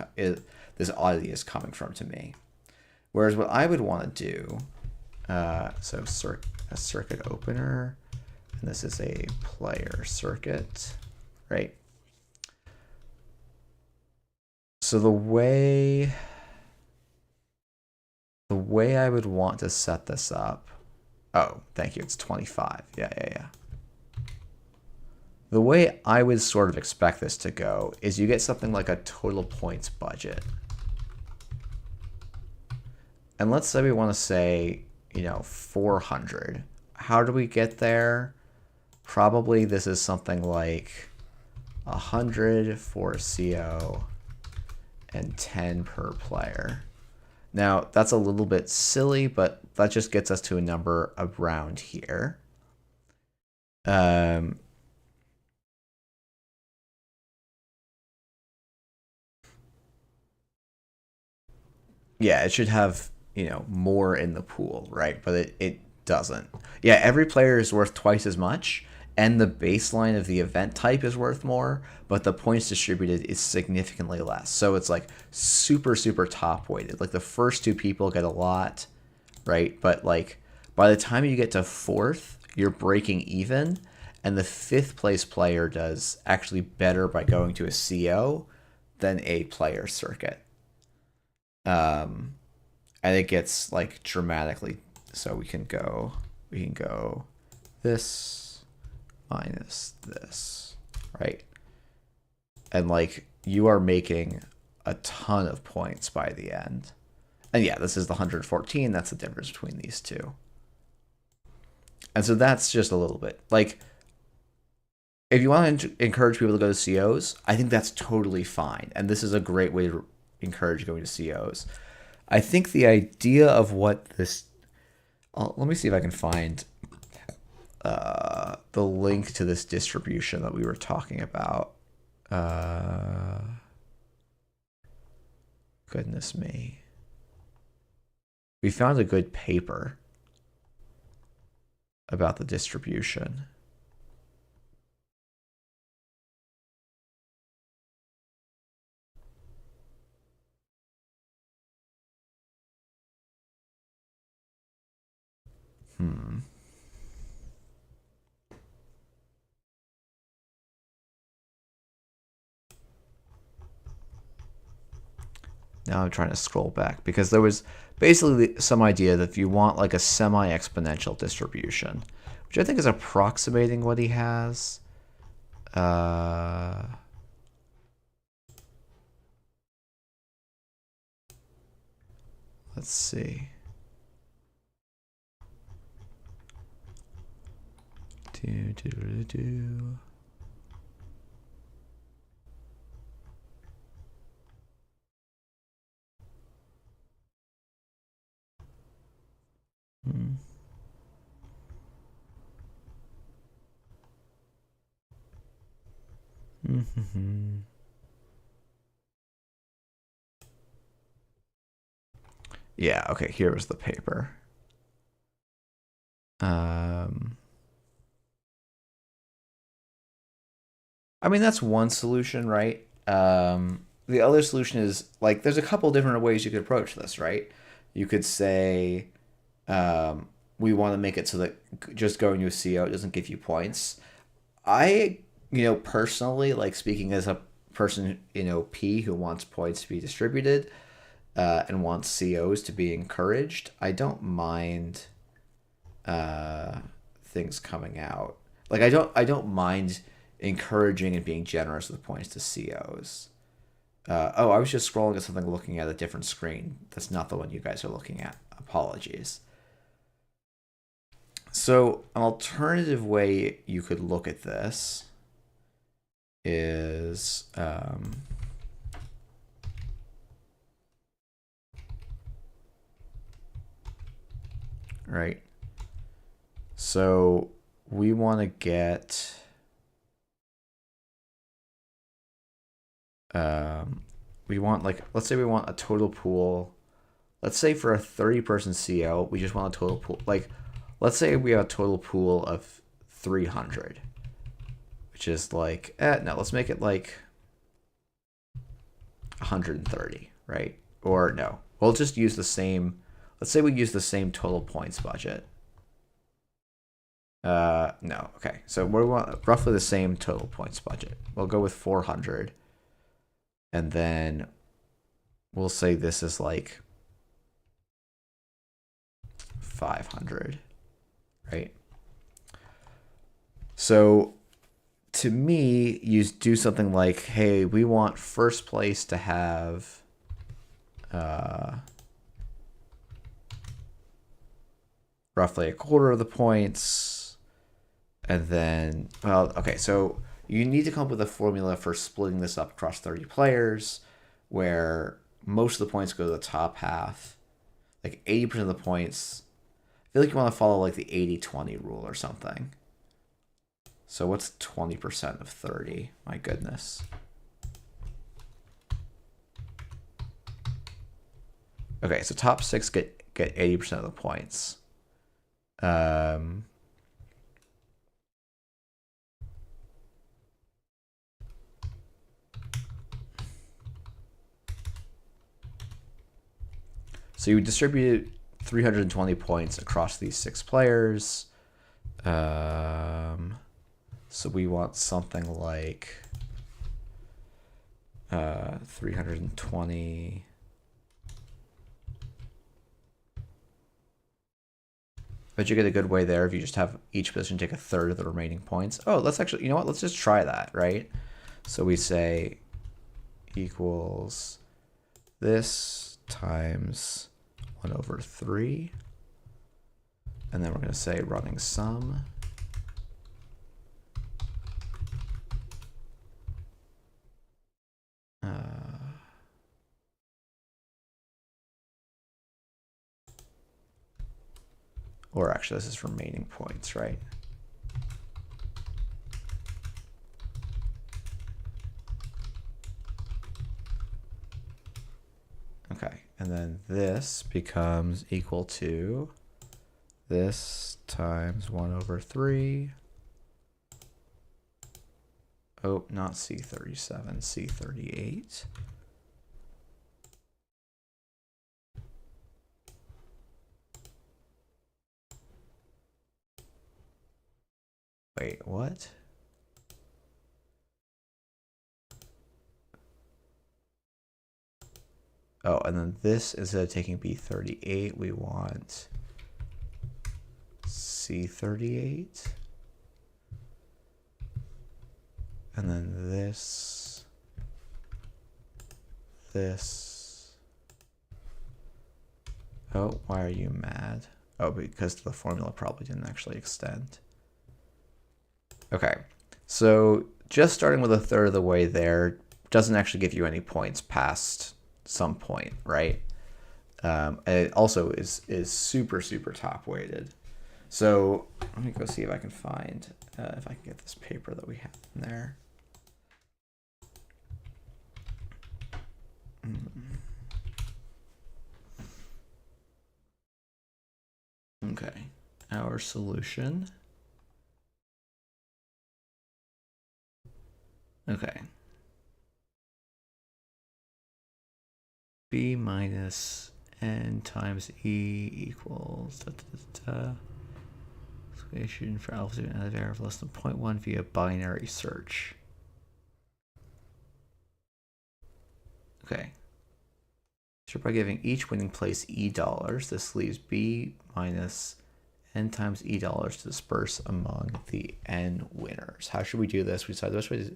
this oddity is coming from to me. Whereas what I would want to do, so a circuit opener, and this is a player circuit, right? So the way I would want to set this up, oh, thank you, it's 25. Yeah. The way I would sort of expect this to go is you get something like a total points budget. And let's say we want to say, 400. How do we get there? Probably this is something like 100 for CO and 10 per player. Now, that's a little bit silly, but that just gets us to a number around here. Yeah, it should have, more in the pool, right? But it doesn't. Yeah, every player is worth twice as much, and the baseline of the event type is worth more, but the points distributed is significantly less. So it's like super, super top weighted. Like the first two people get a lot, right? But like by the time you get to fourth, you're breaking even, and the fifth place player does actually better by going to a CO than a player circuit. And it gets like dramatically, so we can go this minus this, right? And like you are making a ton of points by the end. And yeah, this is the 114. That's the difference between these two. And so that's just a little bit like, if you want to encourage people to go to COs, I think that's totally fine. And this is a great way to encourage going to COs. I think the idea of what this, let me see if I can find the link to this distribution that we were talking about. Goodness me. We found a good paper about the distribution. Now I'm trying to scroll back because there was basically some idea that if you want like a semi-exponential distribution, which I think is approximating what he has. Let's see. Yeah, okay, here was the paper. I mean, that's one solution, right? The other solution is, like, there's a couple different ways you could approach this, right? You could say, we want to make it so that just going to a CO doesn't give you points. I, personally, like, speaking as a person in OP who wants points to be distributed, and wants COs to be encouraged, I don't mind things coming out. Like I don't mind encouraging and being generous with points to COs. Oh, I was just scrolling at something looking at a different screen. That's not the one you guys are looking at. Apologies. So an alternative way you could look at this is right. So we want to get we want, like, let's say we want a total pool. Let's say for a 30-person CO, we just want a total pool. Like, let's say we have a total pool of 300, which is like, no, let's make it like 130, right? Or no, we'll just use the same. Let's say we use the same total points budget. No, okay. So we want roughly the same total points budget. We'll go with 400. And then we'll say this is like 500, right? So to me, you do something like, hey, we want first place to have roughly a quarter of the points. And then, well, okay, so you need to come up with a formula for splitting this up across 30 players, where most of the points go to the top half. Like 80% of the points, I feel like you want to follow like the 80-20 rule or something. So what's 20% of 30? My goodness. Okay, so top 6 get 80% of the points. So you distribute 320 points across these 6 players. So we want something like 320. But you get a good way there if you just have each position take a third of the remaining points. Oh, let's actually, you know what? Let's just try that, right? So we say equals this times 1/3. And then we're going to say running sum. Or actually, this is remaining points, right? Okay, and then this becomes equal to this times 1/3. Oh, not C37, C38. Wait, what? Oh, and then this, instead of taking B38, we want C38. And then this. Oh, why are you mad? Oh, because the formula probably didn't actually extend. Okay, so just starting with a third of the way there doesn't actually give you any points past some point, right? And it also is super, super top weighted. So let me go see if I can find, if I can get this paper that we have in there. Okay, our solution. Okay. B minus n times e equals equation for alpha and a variable less than 0.1 via binary search. Okay. So by giving each winning place $E, this leaves B minus n times $E to disperse among the n winners. How should we do this? We decided the best way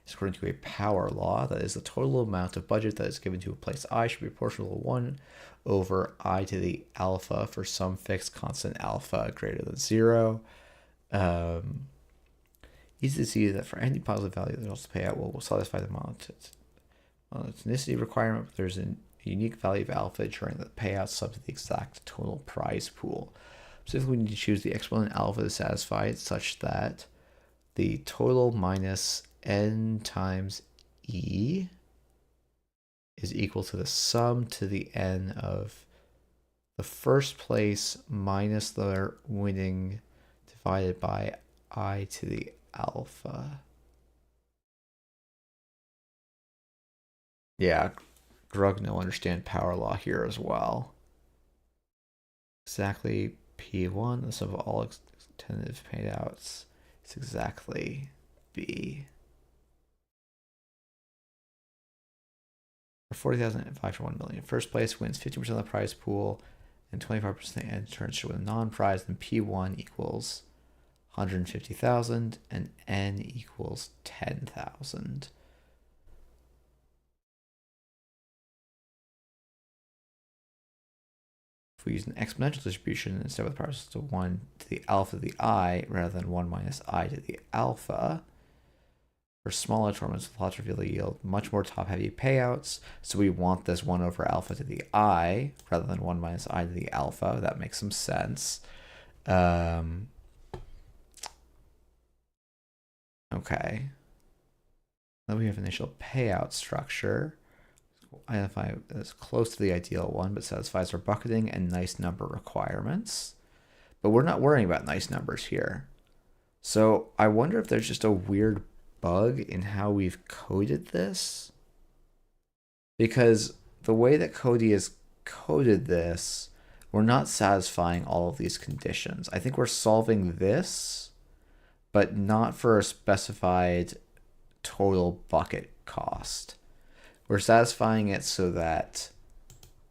is according to a power law. That is, the total amount of budget that is given to a place I should be proportional to 1 over I to the alpha for some fixed constant alpha greater than 0. Easy to see that for any positive value, the also payout will satisfy the monotonicity requirement, but there's a unique value of alpha ensuring that the payouts sub to the exact total prize pool. Specifically, we need to choose the exponent alpha to satisfy it such that the total minus n times e is equal to the sum to the n of the first place minus their winning divided by I to the alpha. Yeah, Grugno will understand power law here as well. Exactly P1, the sum of all tentative payouts is exactly B. For 40,000, 5 for 1 million. First place wins 50% of the prize pool, and 25% of the end turns to win a non-prize, and P1 equals 150,000, and N equals 10,000. If we use an exponential distribution instead with power to 1 to the alpha to the I rather than 1 minus I to the alpha, for smaller tournaments, the plots reveal yield much more top-heavy payouts, so we want this 1 over alpha to the I rather than 1 minus I to the alpha. That makes some sense. Okay. Then we have initial payout structure. Identify as close to the ideal one, but satisfies our bucketing and nice number requirements. But we're not worrying about nice numbers here. So I wonder if there's just a weird bug in how we've coded this. Because the way that Cody has coded this, we're not satisfying all of these conditions. I think we're solving this, but not for a specified total bucket cost. We're satisfying it so that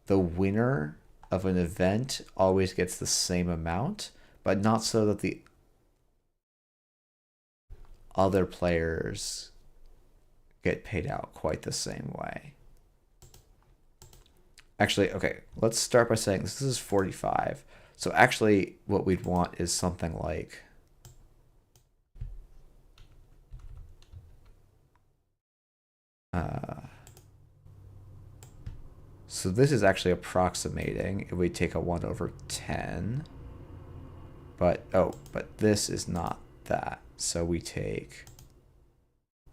the winner of an event always gets the same amount, but not so that the other players get paid out quite the same way. Actually, okay, let's start by saying this is 45. So actually what we'd want is something like so this is actually approximating if we take a 1 over 10. But this is not that. So we take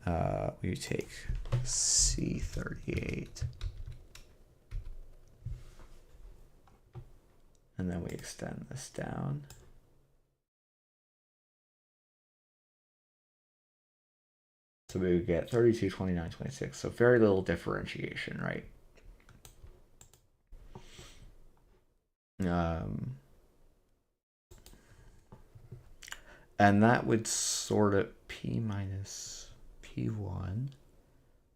C38. And then we extend this down. So we would get 32, 29, 26. So very little differentiation, right? And that would sort it P minus P1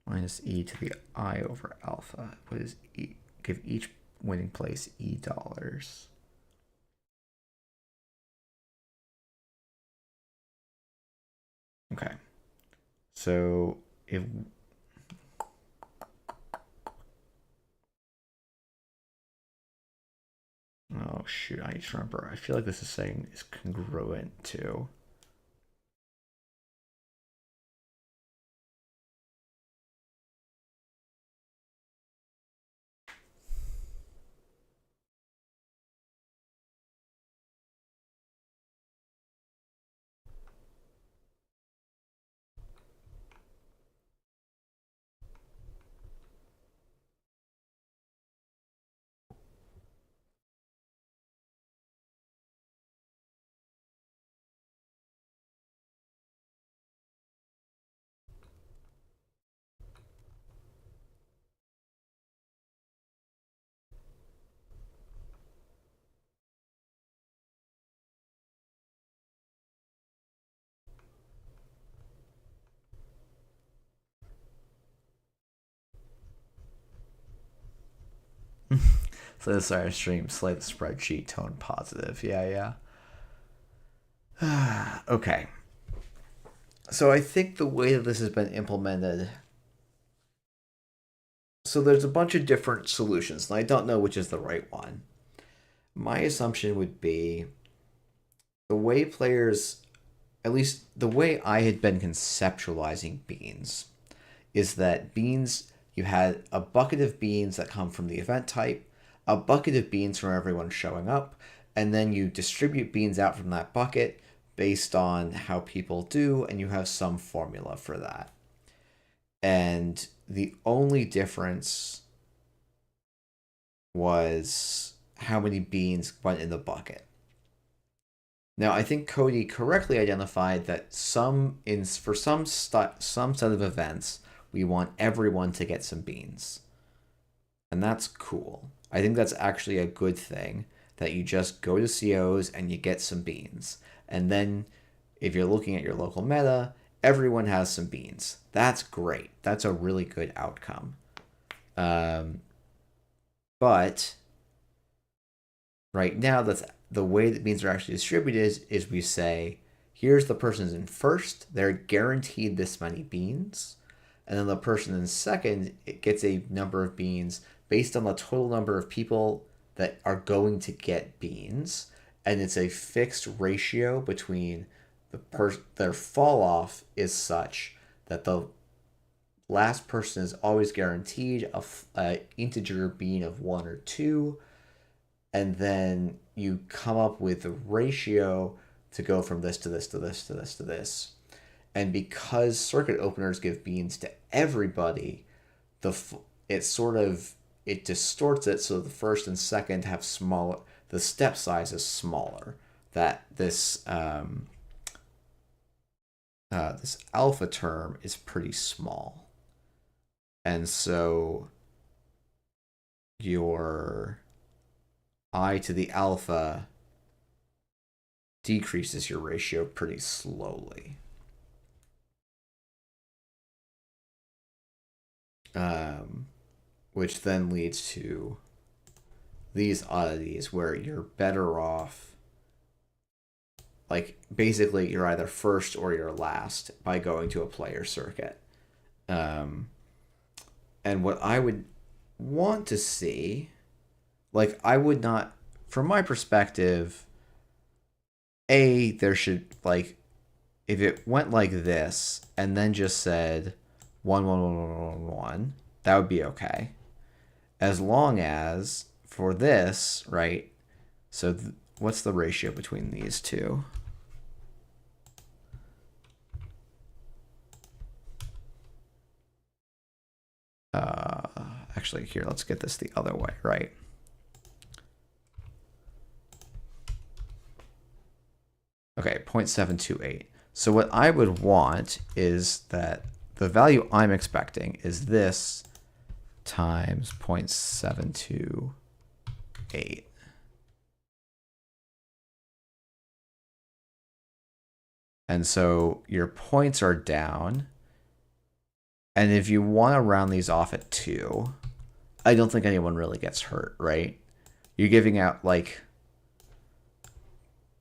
minus E to the I over alpha. What is E? Give each winning place E dollars. Okay. So if oh shoot, I just remember. I feel like this is saying is congruent to. So this is our stream, Slay the Spreadsheet, tone positive. Yeah. Okay. So I think the way that this has been implemented, so there's a bunch of different solutions, and I don't know which is the right one. My assumption would be the way players, at least the way I had been conceptualizing beans, is that beans, you had a bucket of beans that come from the event type, a bucket of beans from everyone showing up, and then you distribute beans out from that bucket based on how people do, and you have some formula for that. And the only difference was how many beans went in the bucket. Now, I think Cody correctly identified that for some set of events, we want everyone to get some beans. And that's cool. I think that's actually a good thing that you just go to COs and you get some beans. And then if you're looking at your local meta, everyone has some beans. That's great. That's a really good outcome. But right now, that's the way that beans are actually distributed is we say, here's the person in first, they're guaranteed this many beans. And then the person in second, it gets a number of beans based on the total number of people that are going to get beans. And it's a fixed ratio between their fall off is such that the last person is always guaranteed a integer bean of 1 or 2, and then you come up with a ratio to go from this to this to this to this to this. And because circuit openers give beans to everybody, it distorts it so the first and second have smaller, the step size is smaller. That this this alpha term is pretty small. And so your I to the alpha decreases your ratio pretty slowly. Which then leads to these oddities where you're better off, like basically you're either first or you're last by going to a player circuit. And what I would want to see, like I would not, from my perspective, there should, like, if it went like this and then just said 1 1 1 1 1 1, that would be okay. As long as for this, right? So what's the ratio between these two? Actually, here, let's get this the other way, right? Okay, 0.728. So what I would want is that the value I'm expecting is this times 0.728. And so your points are down. And if you want to round these off at 2, I don't think anyone really gets hurt, right? You're giving out, like...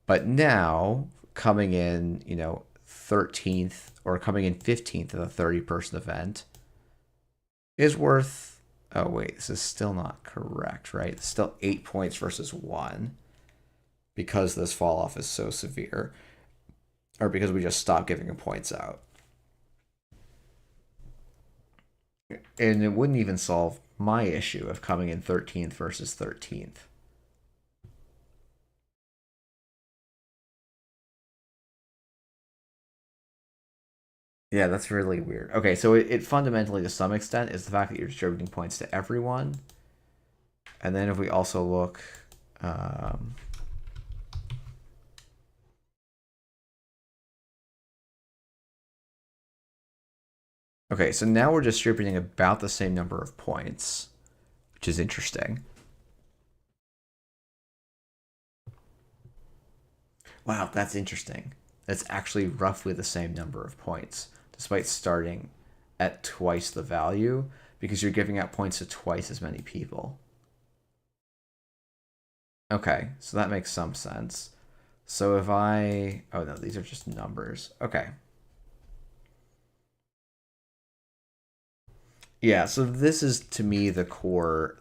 But now, coming in, 13th or coming in 15th of a 30-person event is worth... Oh, wait, this is still not correct, right? It's still 8 points versus 1 because this fall off is so severe, or because we just stopped giving points out. And it wouldn't even solve my issue of coming in 13th versus 13th. Yeah, that's really weird. Okay, so it fundamentally, to some extent, is the fact that you're distributing points to everyone. And then if we also look... okay, so now we're distributing about the same number of points, which is interesting. Wow, that's interesting. That's actually roughly the same number of points, despite starting at twice the value, because you're giving out points to twice as many people. Okay, so that makes some sense. So if I... Oh no, these are just numbers. Okay. Yeah, so this is to me the core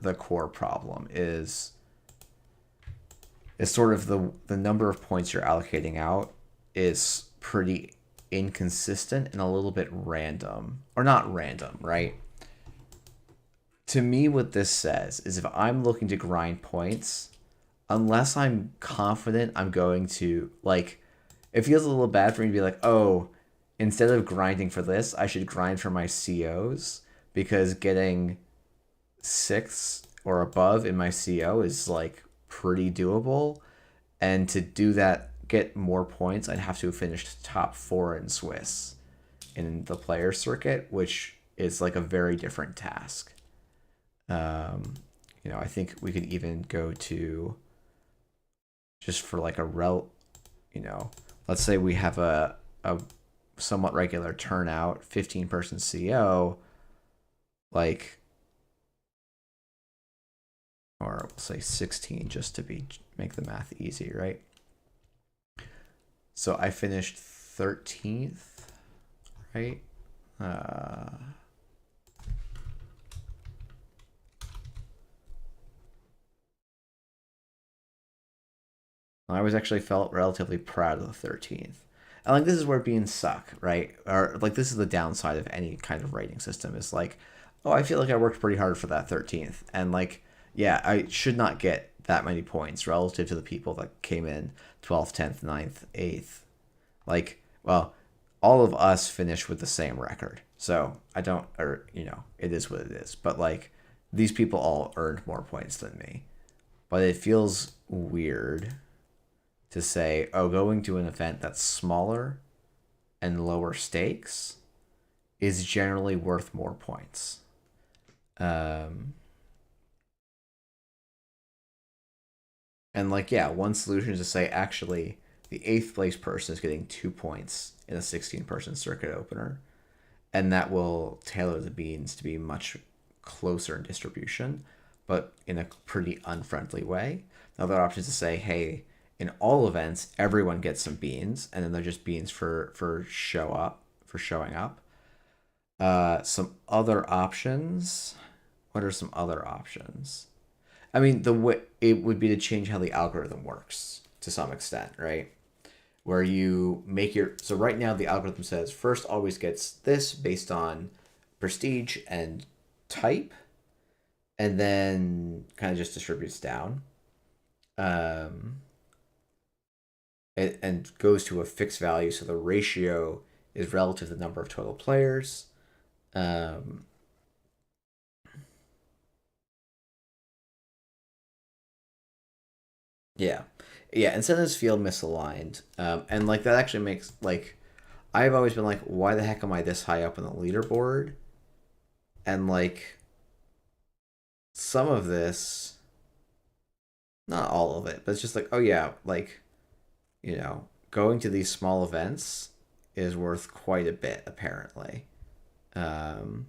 problem is sort of the number of points you're allocating out is pretty inconsistent and a little bit random. Or not random, right? To me what this says is if I'm looking to grind points, unless I'm confident I'm going to like it feels a little bad for me to be like, "Oh, instead of grinding for this, I should grind for my COs because getting 6 or above in my CO is like pretty doable. And to do that, get more points, I'd have to have finished top 4 in Swiss in the player circuit, which is like a very different task. I think we could even go to just for like let's say we have a somewhat regular turnout, 15-person CO, like, or we'll say 16 just to make the math easy, right? So I finished 13th, right? I was actually felt relatively proud of the 13th. And like this is where beans suck, right? Or like this is the downside of any kind of rating system is like, oh, I feel like I worked pretty hard for that 13th. And like, yeah, I should not get that many points relative to the people that came in 12th, 10th, 9th, 8th. Like, well, all of us finished with the same record. So I don't, or, it is what it is. But like, these people all earned more points than me. But it feels weird to say, oh, going to an event that's smaller and lower stakes is generally worth more points. And like, yeah, one solution is to say, actually, the 8th place person is getting 2 points in a 16-person circuit opener. And that will tailor the beans to be much closer in distribution, but in a pretty unfriendly way. Another option is to say, hey, in all events, everyone gets some beans, and then they're just beans for showing up. Some other options. What are some other options? I mean, the way it would be to change how the algorithm works to some extent, right? Where you make so right now the algorithm says first always gets this based on prestige and type, and then kind of just distributes down. And goes to a fixed value, so the ratio is relative to the number of total players. Yeah, incentives feel misaligned, and like that actually makes like I've always been like, why the heck am I this high up on the leaderboard? And like some of this, not all of it, but it's just like, oh yeah, like going to these small events is worth quite a bit, apparently. Um,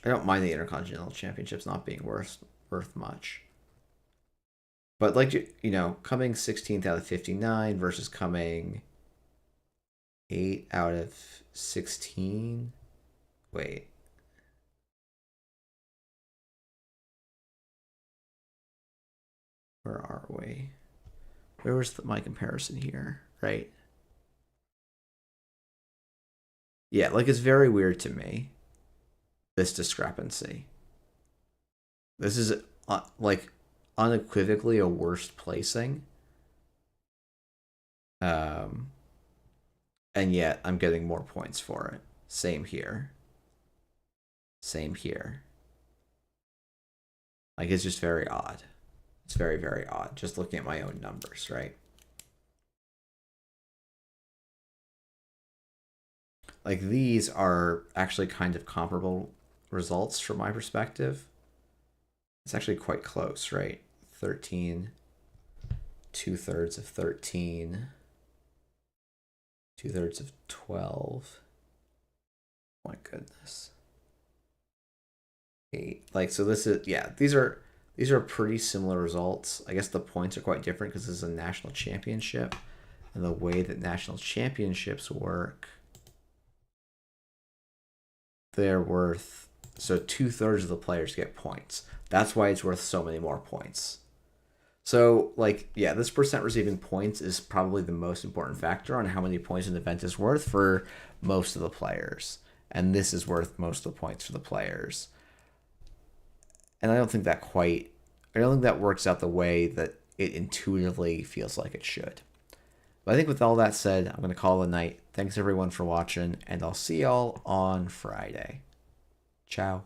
I don't mind the Intercontinental Championships not being worth much. But like coming 16th out of 59 versus coming 8 out of 16. Wait. Where are we? Where was my comparison here? Right. Yeah, like it's very weird to me, this discrepancy. This is like unequivocally a worst placing. Um, and yet I'm getting more points for it. Same here. Same here. Like it's just very odd. It's very, very odd. Just looking at my own numbers, right? Like these are actually kind of comparable results from my perspective. It's actually quite close, right? 13, 2/3 of 13, 2/3 of 12. My goodness. 8. Like, so this is, yeah, these are pretty similar results. I guess the points are quite different because this is a national championship. And the way that national championships work, they're worth So 2/3 of the players get points. That's why it's worth so many more points. So, like, yeah, this percent receiving points is probably the most important factor on how many points an event is worth for most of the players. And this is worth most of the points for the players. And I don't think that works out the way that it intuitively feels like it should. But I think with all that said, I'm going to call it a night. Thanks everyone for watching, and I'll see y'all on Friday. Ciao.